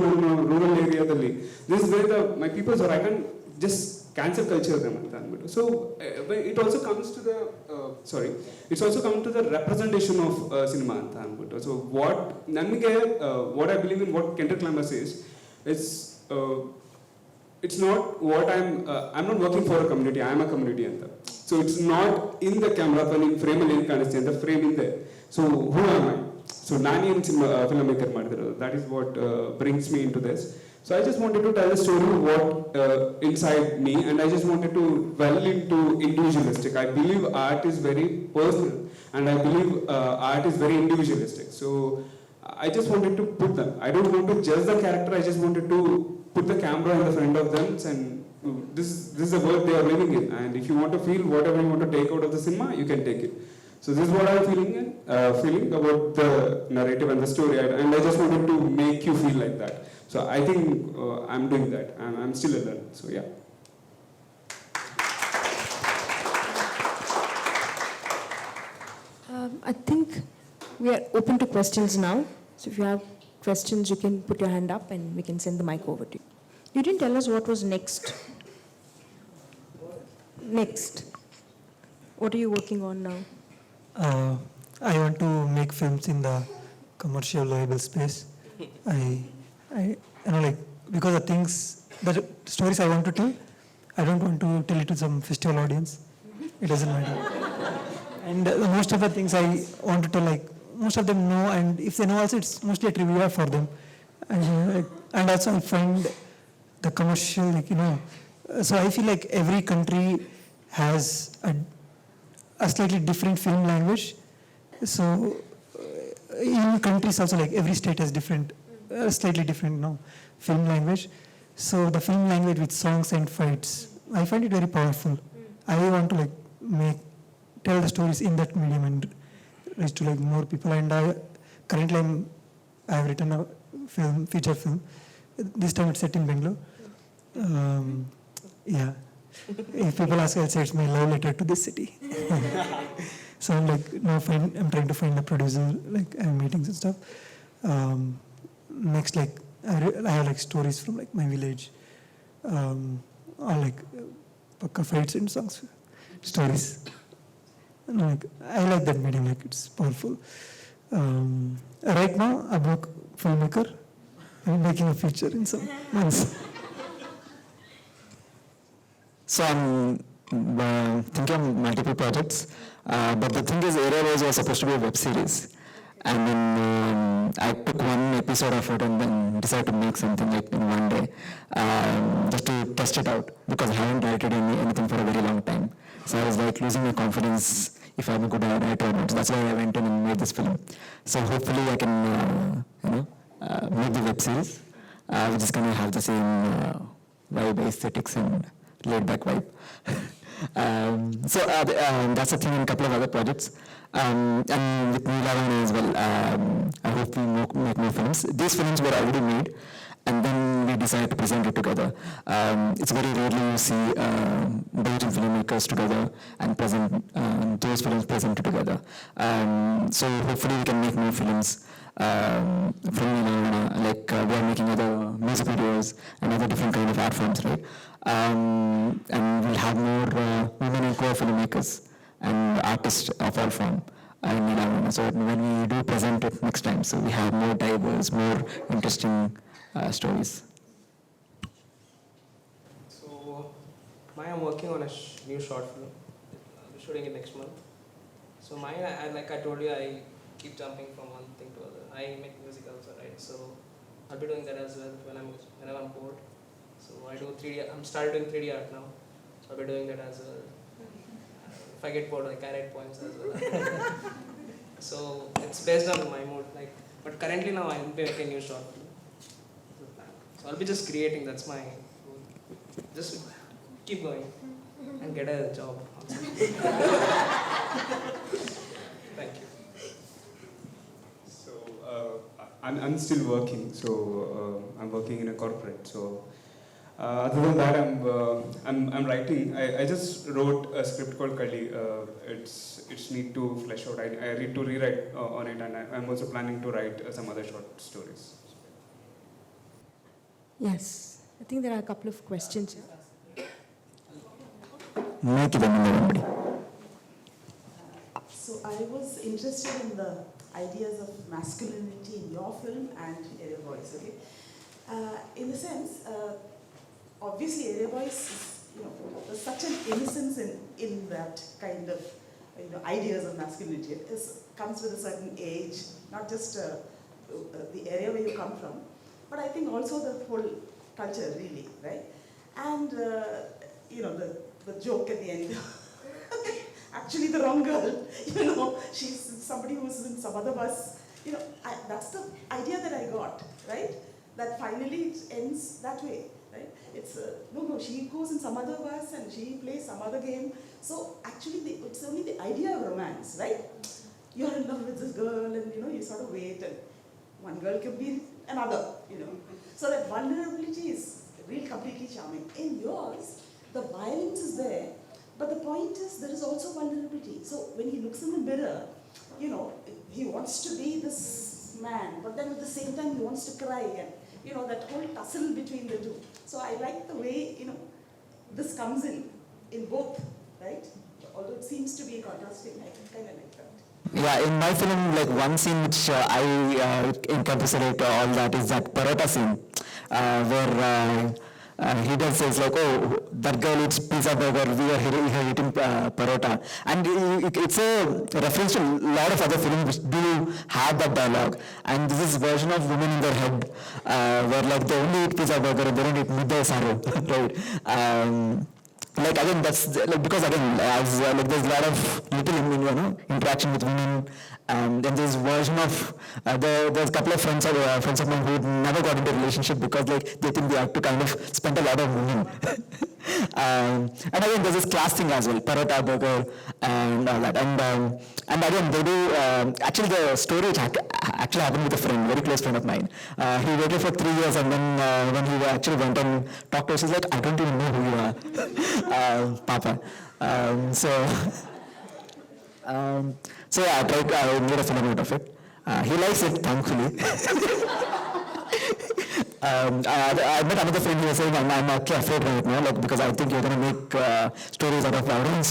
ರೂರಲ್ ಏರಿಯಾದಲ್ಲಿ this is where my peoples are, I can just cancel culture them ಅಂತ ಅಂದ್ಬಿಟ್ಟು. So it also comes to the it's also come to the representation of cinema ಅಂತ ಅಂದ್ಬಿಟ್ಟು. So ನನಗೆ what I believe in, what Kendrick Lamar says, it's not what I'm not working for a community, I am a community anta. So it's not in the camera, but in frame ಅಲ್ಲಿ ಏನು ಕಾಣಿಸ್ತೆ ಅಂತ, frame in there. So who am I? So ನಾನು ಏನು filmmaker ಮಾಡಿದ್ರು, that is what brings me into this. So I just wanted to tell the story what inside me, and I just wanted to dwell into individualistic. I believe art is very personal, and I believe art is very individualistic. So I just wanted to put them. I don't want to judge the character. I just wanted to put the camera in the front of them, and this is the world they are living in. And if you want to feel whatever you want to take out of the cinema, you can take it. So this is what I'm feeling about the narrative and the story, and I just wanted to make you feel like that. So I think I'm doing that. I'm still a learner. So yeah. I think we are open to questions now. So if you have questions, you can put your hand up and we can send the mic over to you. You didn't tell us what was next. Next. What are you working on now? I want to make films in the commercial label space. Like, because the things, the stories I want to tell, I don't want to tell it to some festival audience. It doesn't matter. And most of the things I want to tell, like, most of them know, and if they know also, it's mostly a trivia for them. And also I find the commercial, like, so I feel like every country has a slightly different film language. So in countries also, like, every state has different, slightly different, film language. So the film language with songs and fights, I find it very powerful. I want to, like, tell the stories in that medium and reach to, like, more people. And currently I have written a feature film. This time it's set in Bangalore. Yeah. If people ask, I'll say it's my love letter to this city. So I'm like, now I'm trying to find a producer, like, I have meetings and stuff. Next, like, I have, like, stories from, like, my village, or, like, pakka fights and songs, stories. And, like, I like that medium, like, it's powerful. Right now, I'm a filmmaker. I'm making a feature in some months. So I'm thinking of multiple projects, but the thing is, Area Boys was supposed to be a web series, and then I took one episode of it and then decided to make something, like, in one day, just to test it out, because I haven't directed anything for a very long time. So I was, like, losing my confidence if I'm a good writer or not. So that's why I went in and made this film. So hopefully I can, make the web series. which is going to have the same vibe, aesthetics, and laid-back vibe. That's the thing in a couple of other projects. And with Neelavarana as well, I hope we make more films. These films were already made, and then we decided to present it together. It's very rarely you see bunch of filmmakers together and present those films presented together. So hopefully we can make more films from Neelavarana, like we are making other music videos and other different kind of art forms, right? And we'll have more women and core filmmakers and artists of all form in Neelavarana. So when we do present it next time, so we have more diverse, more interesting stories. So, I'm working on a new short film. I'll be shooting it next month. So mine, like I told you, I keep jumping from one thing to other. I make music also, right? So I'll be doing that as well whenever I'm bored. So I do 3D. I'm started doing 3D art now. So I'll be doing that as well. If I get bored, I can write poems as well. So it's based on my mood. Like, but currently now I'll be making a new short film. So I'll be just creating. That's my goal. Just keep going and get a job. Also. Thank you. So I'm still working. So I'm working in a corporate. So other than that, I'm writing. I just wrote a script called Kali. It's need to flesh out. I need to rewrite on it, and I'm also planning to write some other short stories. Yes, I think there are a couple of questions here. So I was interested in the ideas of masculinity in your film and Area Boys. Okay, in the sense, obviously Area Boys is, there's such an innocence in that kind of ideas of masculinity. It comes with a certain age, not just the area where you come from, but I think also the whole culture really, right? And the joke at the end. Actually the wrong girl, she's somebody who's in some other bus. That's the idea that I got, right? That finally it ends that way, right? It's, no, she goes in some other bus and she plays some other game. So actually it's only the idea of romance, right? You're in love with this girl and you sort of wait and one girl can be another, So that vulnerability is really completely charming. In yours, the violence is there, but the point is there is also vulnerability. So when he looks in the mirror, he wants to be this man, but then at the same time he wants to cry and, that whole tussle between the two. So I like the way, this comes in both, right? Although it seems to be contrasting, I kind of like that. Yeah, in my film, like one scene which I encapsulate all that is that parota scene, where he does says like, oh, that girl eats pizza burger, we are here eating parota. And it's a reference to a lot of other films which do have that dialogue. And this is version of women in their head, where like they only eat pizza burger and they don't eat mudda saru, right? Like again, that's like because again, as like there's a lot of little interaction with women, and there's version of there's a couple of friends of mine who never got into a relationship because like they think they have to kind of spend a lot of women. And again, there's this class thing as well, parota burger and all that, and again they do actually the story actually happened with a friend, very close friend of mine. He waited for 3 years and then when he actually went and talked to us, he's like, I don't even know who you are, Papa. So yeah, I made a film out of it. He likes it, thankfully. I met another friend who was saying, I'm actually afraid right now, like, because I think you're going to make stories out of our own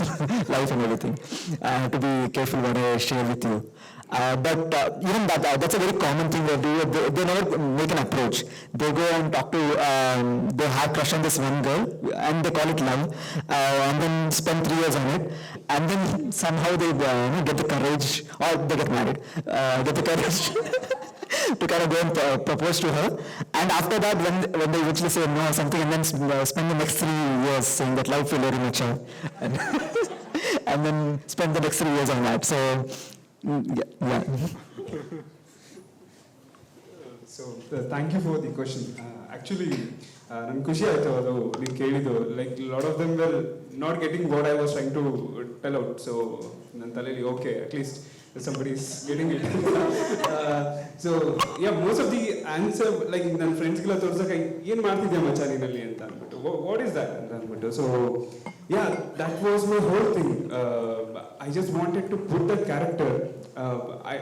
life and everything. I have to be careful what I share with you. But even that's a very common thing they do. They never make an approach. They go and talk to, they have crush on this one girl, and they call it love, and then spend 3 years on it, and then somehow they get the courage, or they get married, get the courage to kind of go and propose to her. And after that, when they eventually say no or something, and then spend the next 3 years saying that life will very mature, and then spend the next 3 years on that. So, yeah. So thank you for the question. Actually, I'm ಖುಷಿ ಆಯ್ತು ಅದು ನೀವು ಕೇಳಿದ್ದು. Like a lot of them were not getting what I was trying to tell out. So ನನ್ನ ತಲೆಯಲ್ಲಿ okay, at least somebody is getting it. So yeah, most of the answer, like ನನ್ನ ಫ್ರೆಂಡ್ಸ್ಗೆಲ್ಲ ತೋರ್ಸಕ್ಕೆ ಏನು ಮಾಡ್ತಿದ್ದೆ ಮಚ್ಚ ನೀನಲ್ಲಿ ಅಂತ ಅಂದ್ಬಿಟ್ಟು, what is that ಅಂತ ಅಂದ್ಬಿಟ್ಟು. So yeah, that was my whole thing. I just wanted to put the character.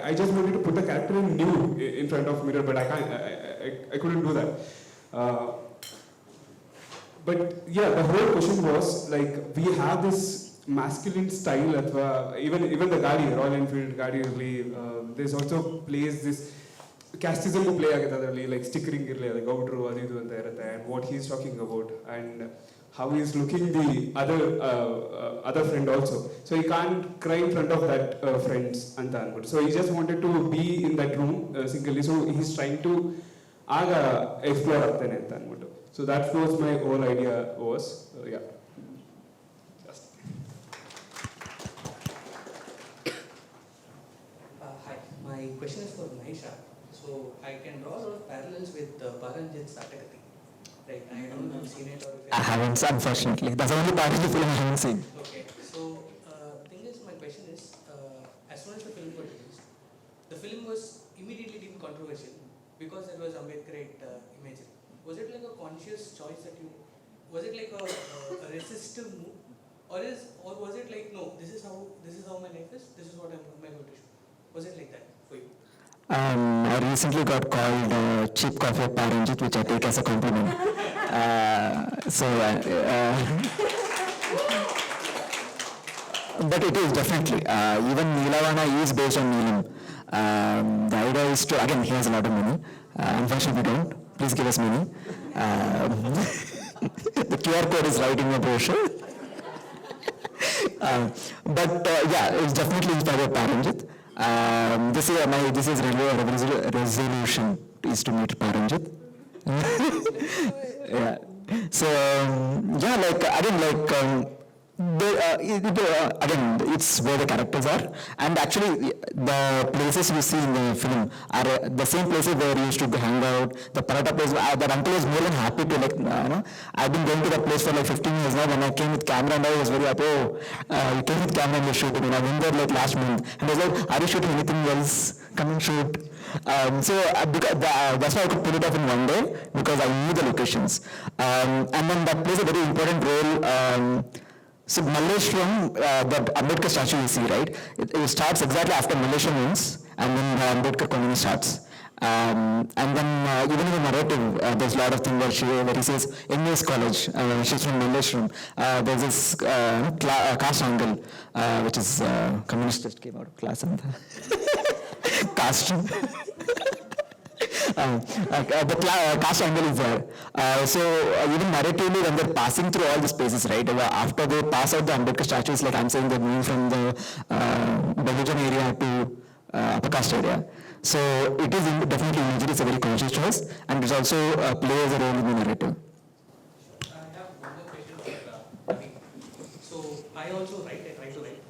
I just wanted to put the character in nude in front of mirror, but I couldn't do that. But yeah, the whole question was like we have this masculine style, even the Gadi, Royal Enfield Gadi, there's also plays this casteism play agitadರಲ್ಲಿ, like stickering ಇರಲಿ, like outro ಅದು ಇದು ಅಂತ ಇರುತ್ತೆ, and what he's talking about and how he's looking the other friend also. So he can't cry in front of that friends anta anbuttu. So he just wanted to be in that room singly. So he's trying to aga explore agtane anta anbuttu. So that was my whole idea was yeah. Hi, my question is for Mahishaa. So I can draw a lot of parallels with Paranjit's Atakati. Right, I don't know if you've seen it or if I haven't, unfortunately. That's the only part of the film I haven't seen. Okay, so the thing is, my question is, as soon as the film got released, the film was immediately deemed controversial because there was Ambedkarite imagery. Was it like a conscious choice that you, was it like a resistive move, or was it like, no, this is how my life is, this is what I'm going to show? Was it like that for you? I recently got called cheap coffee at Paranjit, which I take as a compliment. But it is definitely. Even Neelavarana is based on Neelam. The idea is to, again, he has a lot of money. Unfortunately, we don't. Please give us money. The QR code is right in your brochure. But yeah, it's definitely inspired by Paranjit. This is really a resolution is to meet Paranjit. Yeah. So yeah, like again, like again, it's where the characters are, and actually the places you see in the film are the same places where you used to hang out. The Parata place, that uncle was more than happy to, like, I've been going to that place for like 15 years now. When I came with camera, and I was very happy. You came with camera and you're shooting. And I went there like last month, and I was like, are you shooting anything else? Come and shoot. That's why I could pull it off in one day, because I knew the locations. And then that plays a very important role. So Malleshwaram, that Ambedkar statue you see, right? It starts exactly after Malleshwaram ends, and then the Ambedkar colony starts. And then even in the narrative, there's a lot of things where he says, MA's college, she's from Malleshwaram. There's this caste angle, which is communist that came out of class and caste. The caste angle is there. So even narratively, when they're passing through all these places, right, after they pass out the Ambedkar statues, like I'm saying, they're moving from the Bahujan area to upper caste area. So it is definitely imagery, it's a very conscious choice, and it also plays a role in the narrative. I have one more question for Naveen. So I also write, I try to write.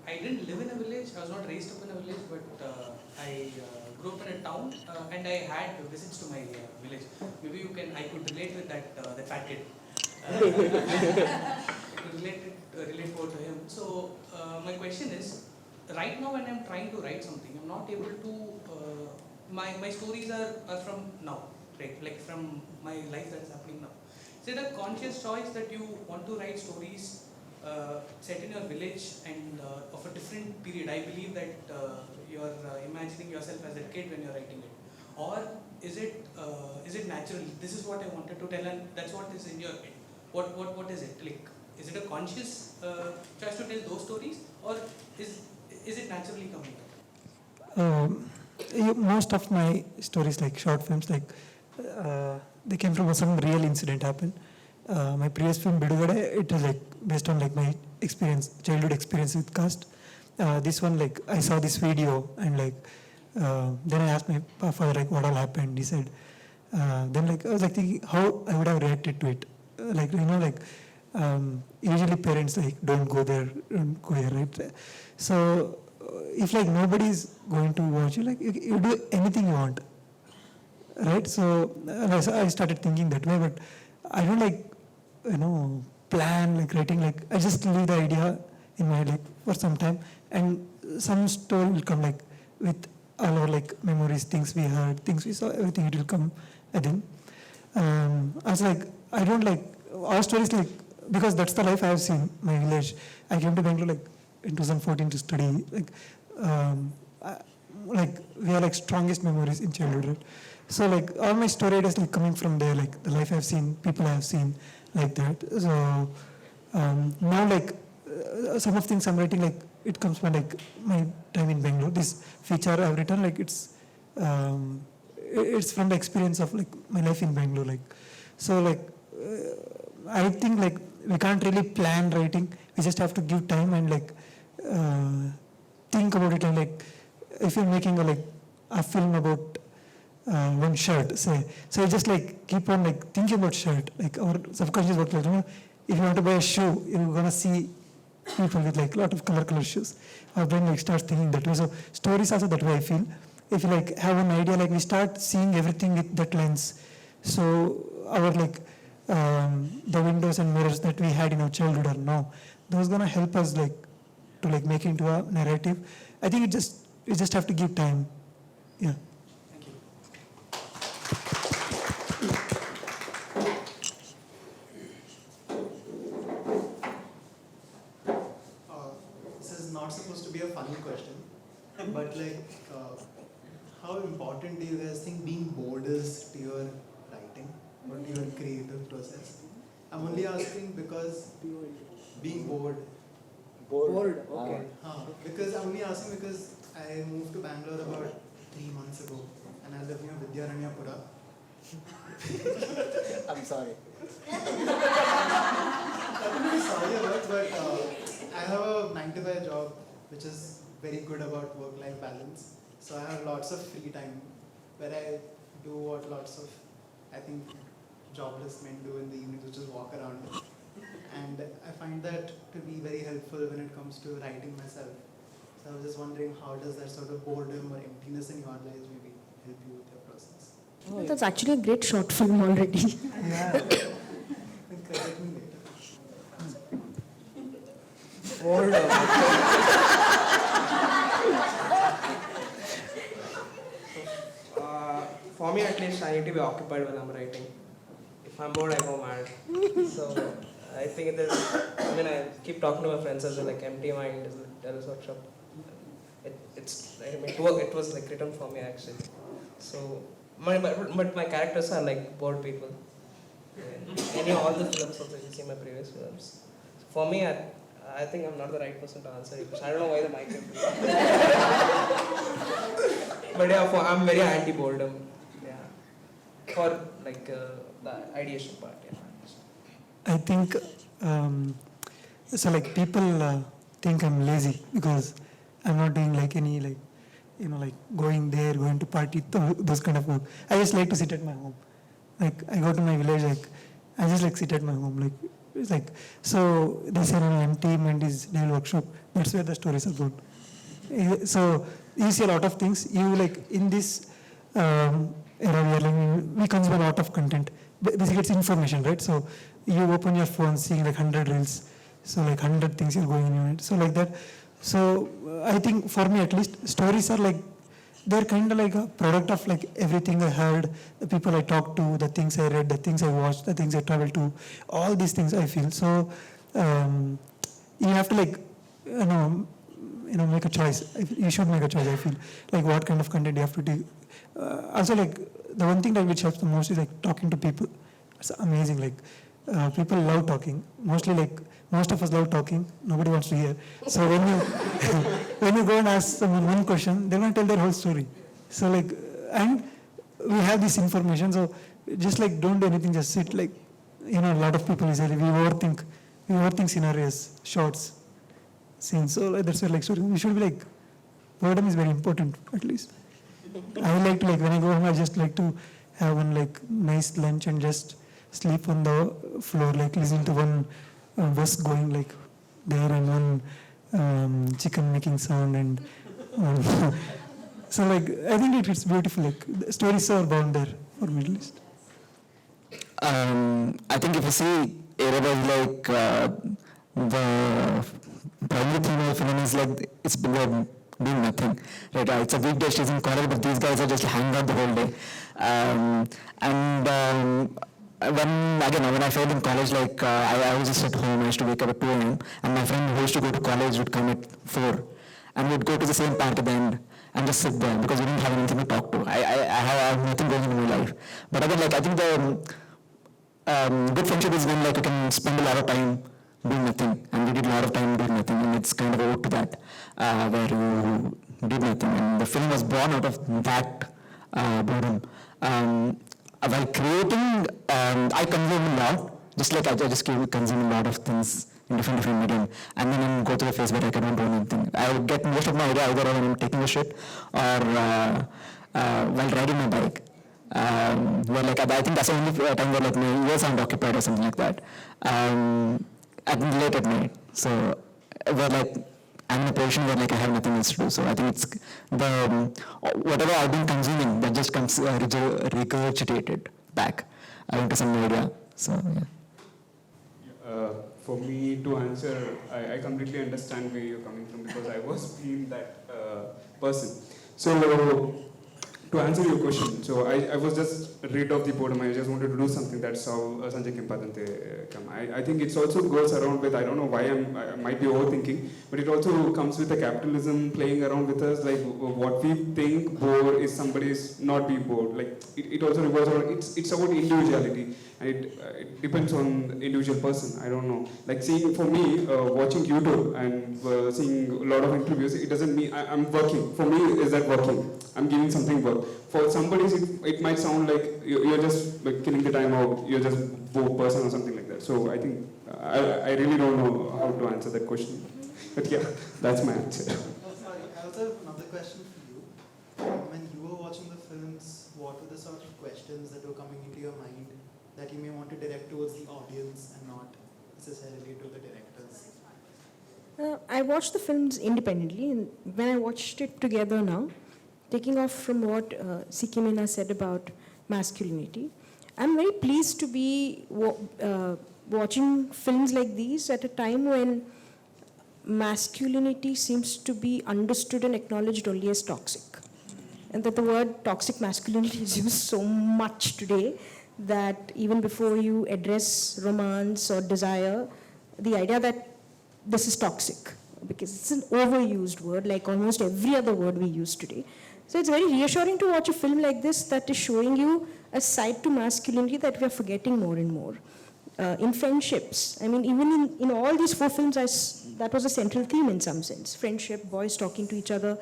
I didn't live in a village, I was not raised up in a village, but I grew up in a town, and I had visits to my village. Maybe I could relate with that fat kid. I could relate more to him. So my question is, right now when I'm trying to write something, I'm not able to, my stories are from now, right? Like from my life that is happening now. Is it a conscious choice that you want to write stories set in your village and of a different period? I believe that you're imagining yourself as a kid when you're writing it. Or is it natural? This is what I wanted to tell, and that's what is in your head. What is it? Like, is it a conscious choice to tell those stories, or is it naturally coming out? Most of my stories, like short films, like they came from some real incident happened. My previous film Bidugade, it was like based on like my childhood experience with caste. This one, like I saw this video, and like then I asked my father like what all happened. He said, then like I was like thinking how I would have reacted to it. Like, you know, like usually parents like don't go there, right? So if like nobody is going to watch you, like you do anything you want, right? So I started thinking that way, but I don't like, plan like writing. Like I just leave the idea in my head like for some time, and some story will come like with all our like memories, things we heard, things we saw, everything. It will come at them. I was like, I don't like our stories like, because that's the life I have seen. My village. I came to Bangalore like in 2014 to study. Like we are like strongest memories in childhood, right? So like all my story is like coming from there, like the life I've seen, people I have seen, like that. So now like some of things I'm writing, like it comes from like my time in Bangalore. This feature I've written, like it's from the experience of like my life in Bangalore. Like so like I think like we can't really plan writing. We just have to give time and like think about it. And like if you're making a film about one shirt, say, so you just like keep on like thinking about shirt. Like our subconscious work, like, if you want to buy a shoe, you're gonna see people with like a lot of color shoes. Our brain like starts thinking that way. So stories also that way I feel. If you like have an idea, like we start seeing everything with that lens. So our like the windows and mirrors that we had in our childhood are now, those gonna help us like to like make it into a narrative. I think you just have to give time. Yeah. Thank you. This is not supposed to be a funny question, but like, how important do you guys think being bored is to your writing or to your creative process? I'm only asking because being bored. Bored. Okay. Because I'm only asking because I moved to Bangalore about 3 months ago, and I live near Vijeta Kumar. I'm sorry. I'm really sorry about, but I have a 9-to-5 job, which is very good about work-life balance. So I have lots of free time where I do what lots of, I think, jobless men do in the evenings, which is walk around. And I find that to be very helpful when it comes to writing myself. So I was just wondering, how does that sort of boredom or emptiness in your lives maybe help you with your process? Oh, that's actually a great short film already. Yeah. Then credit me later. For me at least, I need to be occupied when I'm writing. If I'm bored, I go mad. So I think it is, I keep talking to my friends as well, like empty mind is a terrorist workshop. It was like written for me actually. So, but my characters are like bored people. All the films also, you see my previous films. So for me, I think I'm not the right person to answer it. I don't know why the mic is. But yeah, I'm very anti-boredom. Yeah. For like the ideation part. Yeah. I think so. Like people think I'm lazy because I'm not doing like any like like going there, going to party, those kind of work. I just like to sit at my home. Like I go to my village, like I just like sit at my home. Like it's like so they say empty mind is Neeli workshop. That's where the stories are good. So you see a lot of things. You like in this era we consume a lot of content. Basically, it's information, right? So you open your phone, seeing like 100 reels, so like 100 things are going in your head. So like that. So I think for me at least, stories are like they're kind of like a product of like everything I heard, the people I talked to, the things I read, the things I watched, the things I traveled to, all these things I feel. So you have to like make a choice. You should make a choice. I feel like what kind of content you have to do. Also like the one thing that which helps the most is like talking to people. It's amazing. Like people love talking. Mostly like most of us love talking. Nobody wants to hear. So when you when you go and ask someone one question, they want to tell their whole story. So like and we have this information. So just like don't do anything. Just sit. Like a lot of people is we overthink scenarios, shots, scenes. So like, that's why like story. We should be like boredom is very important at least. I like to like when I go home, I just like to have one like nice lunch and just sleep on the floor, like listening to one bus going like there and one chicken making sound and so like I think it's beautiful. Like the stories are bound there for Middle East. I think if you see area was like the primary theme of the film is like it's doing nothing. Right? It's a weekday, she's in college, but these guys are just hanging out the whole day. When I failed in college, like I was just at home. I used to wake up at 2 a.m. and my friend who used to go to college would come at 4, and we'd go to the same park at the end and just sit there because we didn't have anything to talk to. I have nothing going on in my life. But again, like I think the good friendship is when like you can spend a lot of time doing nothing, and we did a lot of time doing nothing, and it's kind of a ode to that, where you did nothing, and the film was born out of that boredom. While creating, I consume a lot, just like I just consume a lot of things in different medium, and then I go to the phase where I cannot do anything. I would get most of my idea either when I'm taking a shit or while riding my bike. Where like I think that's the only time where like my ears aren't occupied or something like that. At late at night, so where like I'm in a position where like I have nothing else to do. So I think it's the whatever I've been consuming that just comes regurgitated back into some media. So yeah. For me to answer, I completely understand where you're coming from because I was being that person. So to answer your question, so I was just rid of the boredom. I just wanted to do something. That's how Sanjay Kempadante come. I think it also goes around with, I don't know why I might be overthinking, but it also comes with the capitalism playing around with us. Like what we think bored is somebody's not be bored. Like it also revolves around, it's about individuality. And it depends on the individual person. I don't know. Like seeing, for me, watching YouTube and seeing a lot of interviews, it doesn't mean I'm working. For me, is that working? I'm giving something work. For somebody, it might sound like you're just like killing the time or you're just bored person or something like that. So I think I really don't know how to answer that question. But yeah, that's my answer. Sorry, I also have another question for you. When you were watching the films, what were the sort of questions that were coming into your mind that you may want to direct towards the audience and not necessarily to the directors? I watched the films independently, and when I watched it together now, taking off from what Sikimina said about masculinity, I'm very pleased to be watching films like these at a time when masculinity seems to be understood and acknowledged only as toxic. And that the word toxic masculinity is used so much today that even before you address romance or desire, the idea that this is toxic, because it's an overused word, like almost every other word we use today. So it's very reassuring to watch a film like this that is showing you a side to masculinity that we are forgetting more and more. In friendships, I mean, even in all these 4 films, that was a central theme in some sense. Friendship, boys talking to each other,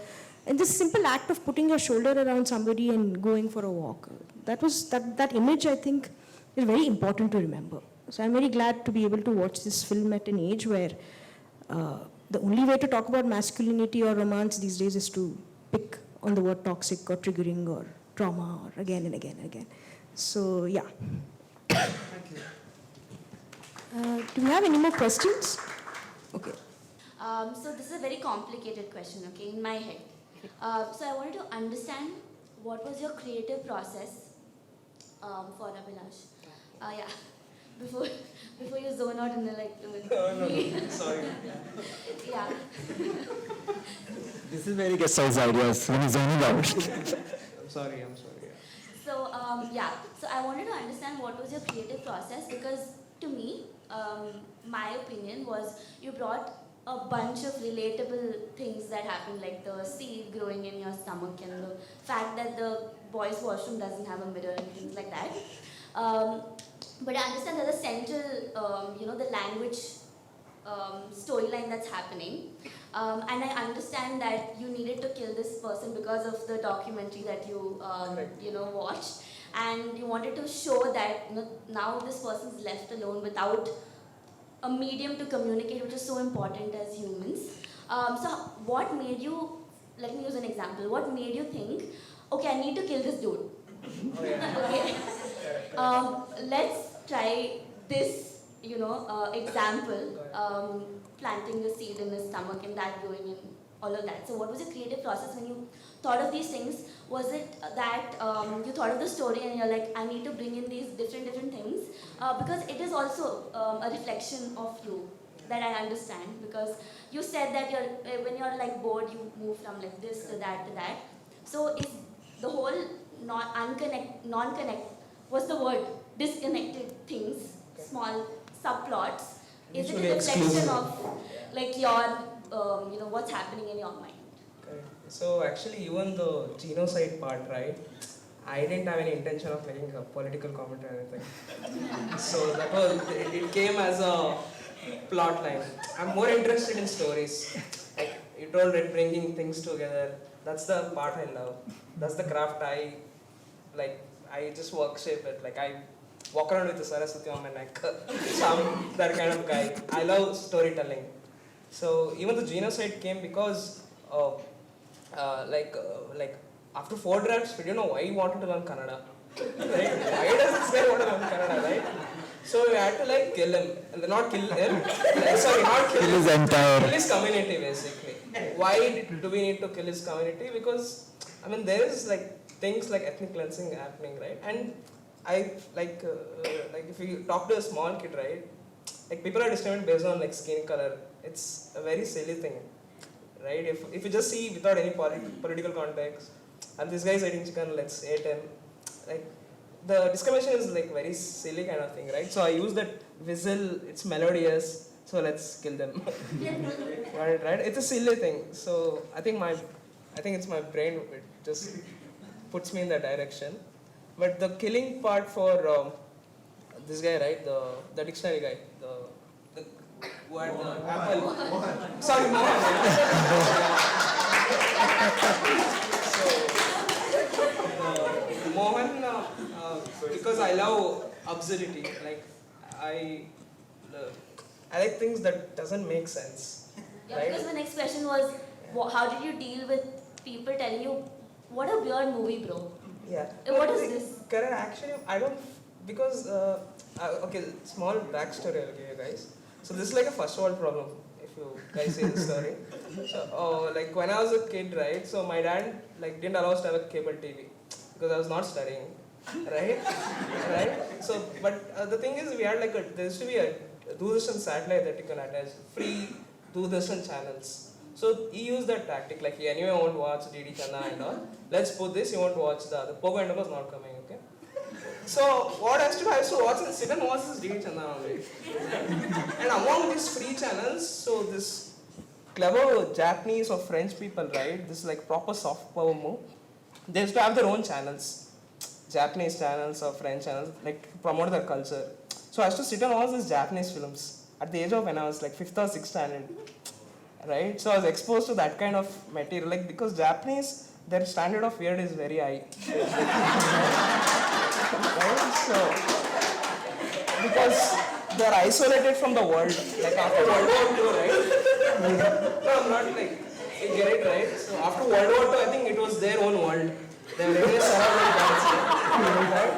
and this simple act of putting your shoulder around somebody and going for a walk. That image, I think, is very important to remember. So I'm very glad to be able to watch this film at an age where the only way to talk about masculinity or romance these days is to pick on the word toxic or triggering or trauma or again and again and again. So yeah. Thank you. Do we have any more questions? Okay. So this is a very complicated question, okay, in my head. So I wanted to understand what was your creative process for Abhilash. Yeah. Before you zone out in the like. No, sorry. Yeah. This is where he gets his ideas when he's zoning out. I'm sorry. Yeah. So so I wanted to understand what was your creative process, because to me, my opinion was you brought a bunch of relatable things that happen, like the seed growing in your stomach and the fact that the boys' washroom doesn't have a mirror and things like that. But I understand there's a central, the language storyline that's happening. And I understand that you needed to kill this person because of the documentary that you, watched. And you wanted to show that now this person's left alone without a medium to communicate, which is so important as humans. So what made you, let me use an example, what made you think, okay, I need to kill this dude. Okay. Let's try this example, planting the seed in his stomach and that growing and all of that. So what was your creative process when you thought of these things? Was it that you thought of the story and you're like, I need to bring in these different things? Because it is also a reflection of you that I understand. Because you said that when you're like bored, you move from like this to that to that. So is the whole non-connect was the word disconnected things, small subplots. Is it a reflection of like your what's happening in your mind? Correct. So actually, even the genocide part, right? I didn't have any intention of making a political comment or anything. So that was it came as a plot line. I'm more interested in stories. Like you told it, bringing things together. That's the part I love. That's the craft I like. I just workshop it. Like I walk around with a Saraswati on my neck. So I'm that kind of guy. I love storytelling. So even the genocide came because like after 4 drafts, we didn't know why he wanted to learn Kannada. Right? Why does this guy want to learn Kannada, right? So we had to like kill him. Not kill him. Not kill his entire. Kill his community basically. Why do we need to kill his community? Because I mean there is like things like ethnic cleansing happening, right? And I like if you talk to a small kid, right? Like people are discriminated based on like skin color. It's a very silly thing, right? If you just see without any political context, and this guy is eating chicken, let's eat him. Like the discrimination is like very silly kind of thing, right? So I use that whistle. It's melodious, so let's kill them. right? It's a silly thing. So I think it's my brain. It just puts me in that direction. But the killing part for this guy, right? The dictionary guy, the apple. Sorry, Mohan. So Mohan, because I love absurdity. Like I like things that doesn't make sense. Yeah, right? because the next question was, how did you deal with people telling you, what a weird movie, bro? Yeah. What is this? Correct. Actually, I don't because okay. Small backstory, I'll give you guys. So this is like a first world problem. If you guys see the story. So like when I was a kid, right? So my dad like didn't allow us to have a cable TV because I was not studying, right? Right. So but the thing is, we had like there used to be a Doordarshan satellite that you can attach free Doordarshan channels. So he used that tactic, like he anyway won't watch DD Channa and all. Let's put this, you won't watch the other. Pogo and was not coming, okay? So what I used to watch and sit and watch this DD Channa only. And among these free channels, so this clever Japanese or French people, right? This is like proper soft power move. They used to have their own channels. Japanese channels or French channels, like promote their culture. So I used to sit and watch these Japanese films at the age of when I was like 5th or 6th standard. Right, so I was exposed to that kind of material, like because Japanese, their standard of weird is very high. Right, so because they're isolated from the world, like after World War II, right? No, I'm not like you get it right. So after World War II, I think it was their own world. They were really surrounded by right?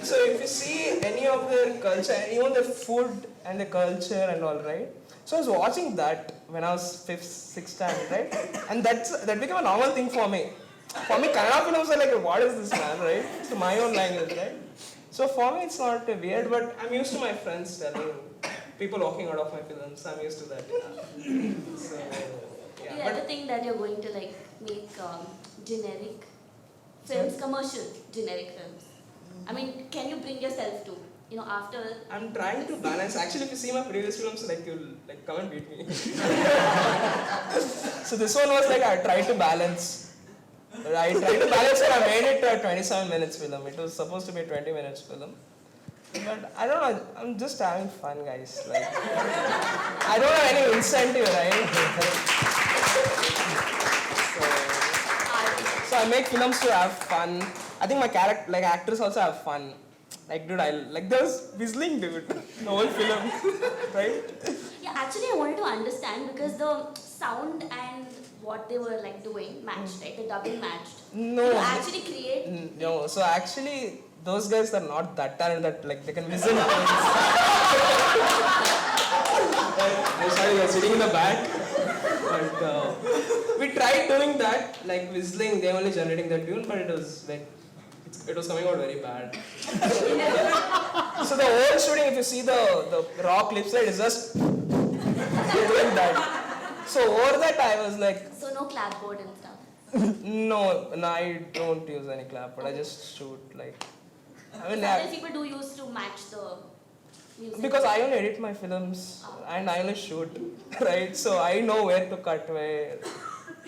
So if you see any of their culture, even their food and the culture and all, right? So I was watching that when I was 5th, 6th standard, right? And that became a normal thing for me. For me, Kannada films are like, what is this, man, right? It's my own language, right? So for me, it's not weird, but I'm used to my friends telling people walking out of my films. I'm used to that. So, yeah. Do you ever think that you're going to like make generic films, commercial generic films? I mean, can you bring yourself to? After... I'm trying to balance. Actually, if you see my previous films, like you'll like come and beat me. So this one was like I tried to balance. And I made it a 27 minutes film. It was supposed to be a 20 minutes film. But I don't know, I'm just having fun, guys. Like, I don't have any incentive, right? So I make films to have fun. I think my actors also have fun. Like, dude, there was whistling, dude, the whole film, right? Yeah, actually, I wanted to understand because the sound and what they were like doing matched, right? The dubbing matched. No. You actually create. No, so actually, those guys are not that talented that like they can whistle. I'm sorry, you're sitting in the back. But we tried doing that, like whistling. They only generating the tune, but it was like it was coming out very bad. So the whole shooting, if you see the raw clips, right, is just doing that. So over that, I was like. So no clapboard and stuff. No, I don't use any clapboard. I just shoot like. I mean, Sometimes people do use to match the music. because I only edit my films and I only shoot, right? So I know where to cut where.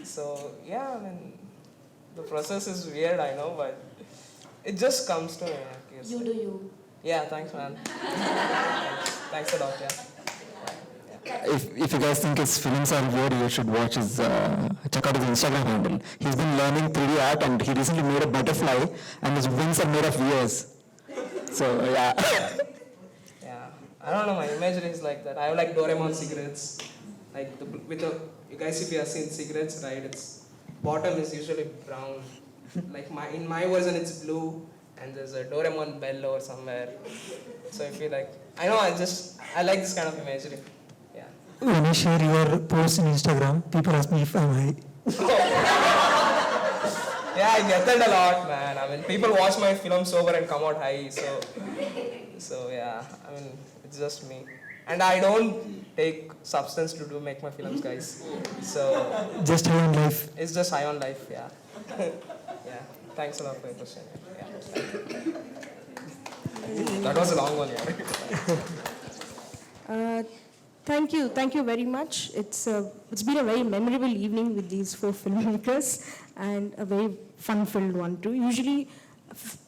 So yeah, I mean, the process is weird, I know, but it just comes to me. I guess. You do you. Yeah, thanks, man. Thanks a lot. Yeah. If you guys think his films are weird, you should watch his, check out his Instagram handle. He's been learning 3D art and he recently made a butterfly and his wings are made of ears. So, yeah. Yeah. I don't know, my imagery is like that. I have like Doraemon cigarettes. Like, you guys, if you have seen cigarettes, right, its bottom is usually brown. Like, in my version, it's blue. And there's a Doraemon bell or somewhere. So if you like, I know, I like this kind of imagery. Yeah. When I share your posts in Instagram, people ask me if I'm high. Yeah, I get that a lot, man. I mean, people watch my film sober and come out high, so yeah, I mean, it's just me. And I don't take substance to make my films, guys. So Just high on life. it's just high on life, yeah. Yeah. Thanks a lot for your question. Yeah. That was a long one, yeah. Thank you very much. It's been a very memorable evening with these 4 filmmakers and a very fun-filled one too. Usually,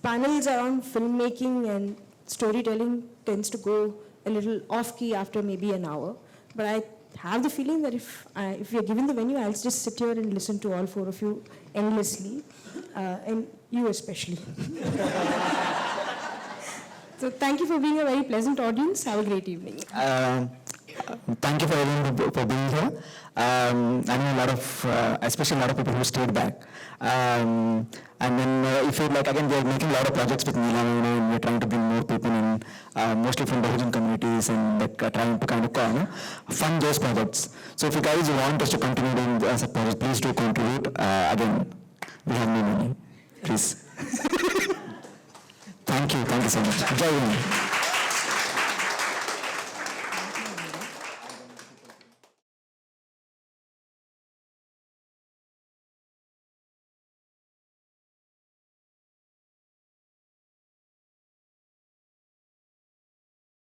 panels around filmmaking and storytelling tends to go a little off-key after maybe an hour. But I have the feeling that if we are given the venue, I'll just sit here and listen to all 4 of you endlessly, and you especially. So thank you for being a very pleasant audience. Have a great evening. Thank you for everyone for being here. I know a lot of, especially a lot of people who stayed back. And then if you like, again, we're making a lot of projects with Neelavarana and we're trying to bring more people in, mostly from Bahujan communities and like trying to kind of fund those projects. So if you guys want us to continue doing as a project, please do contribute. Again, we have no money. Please. Thank you so much. Jai Hind.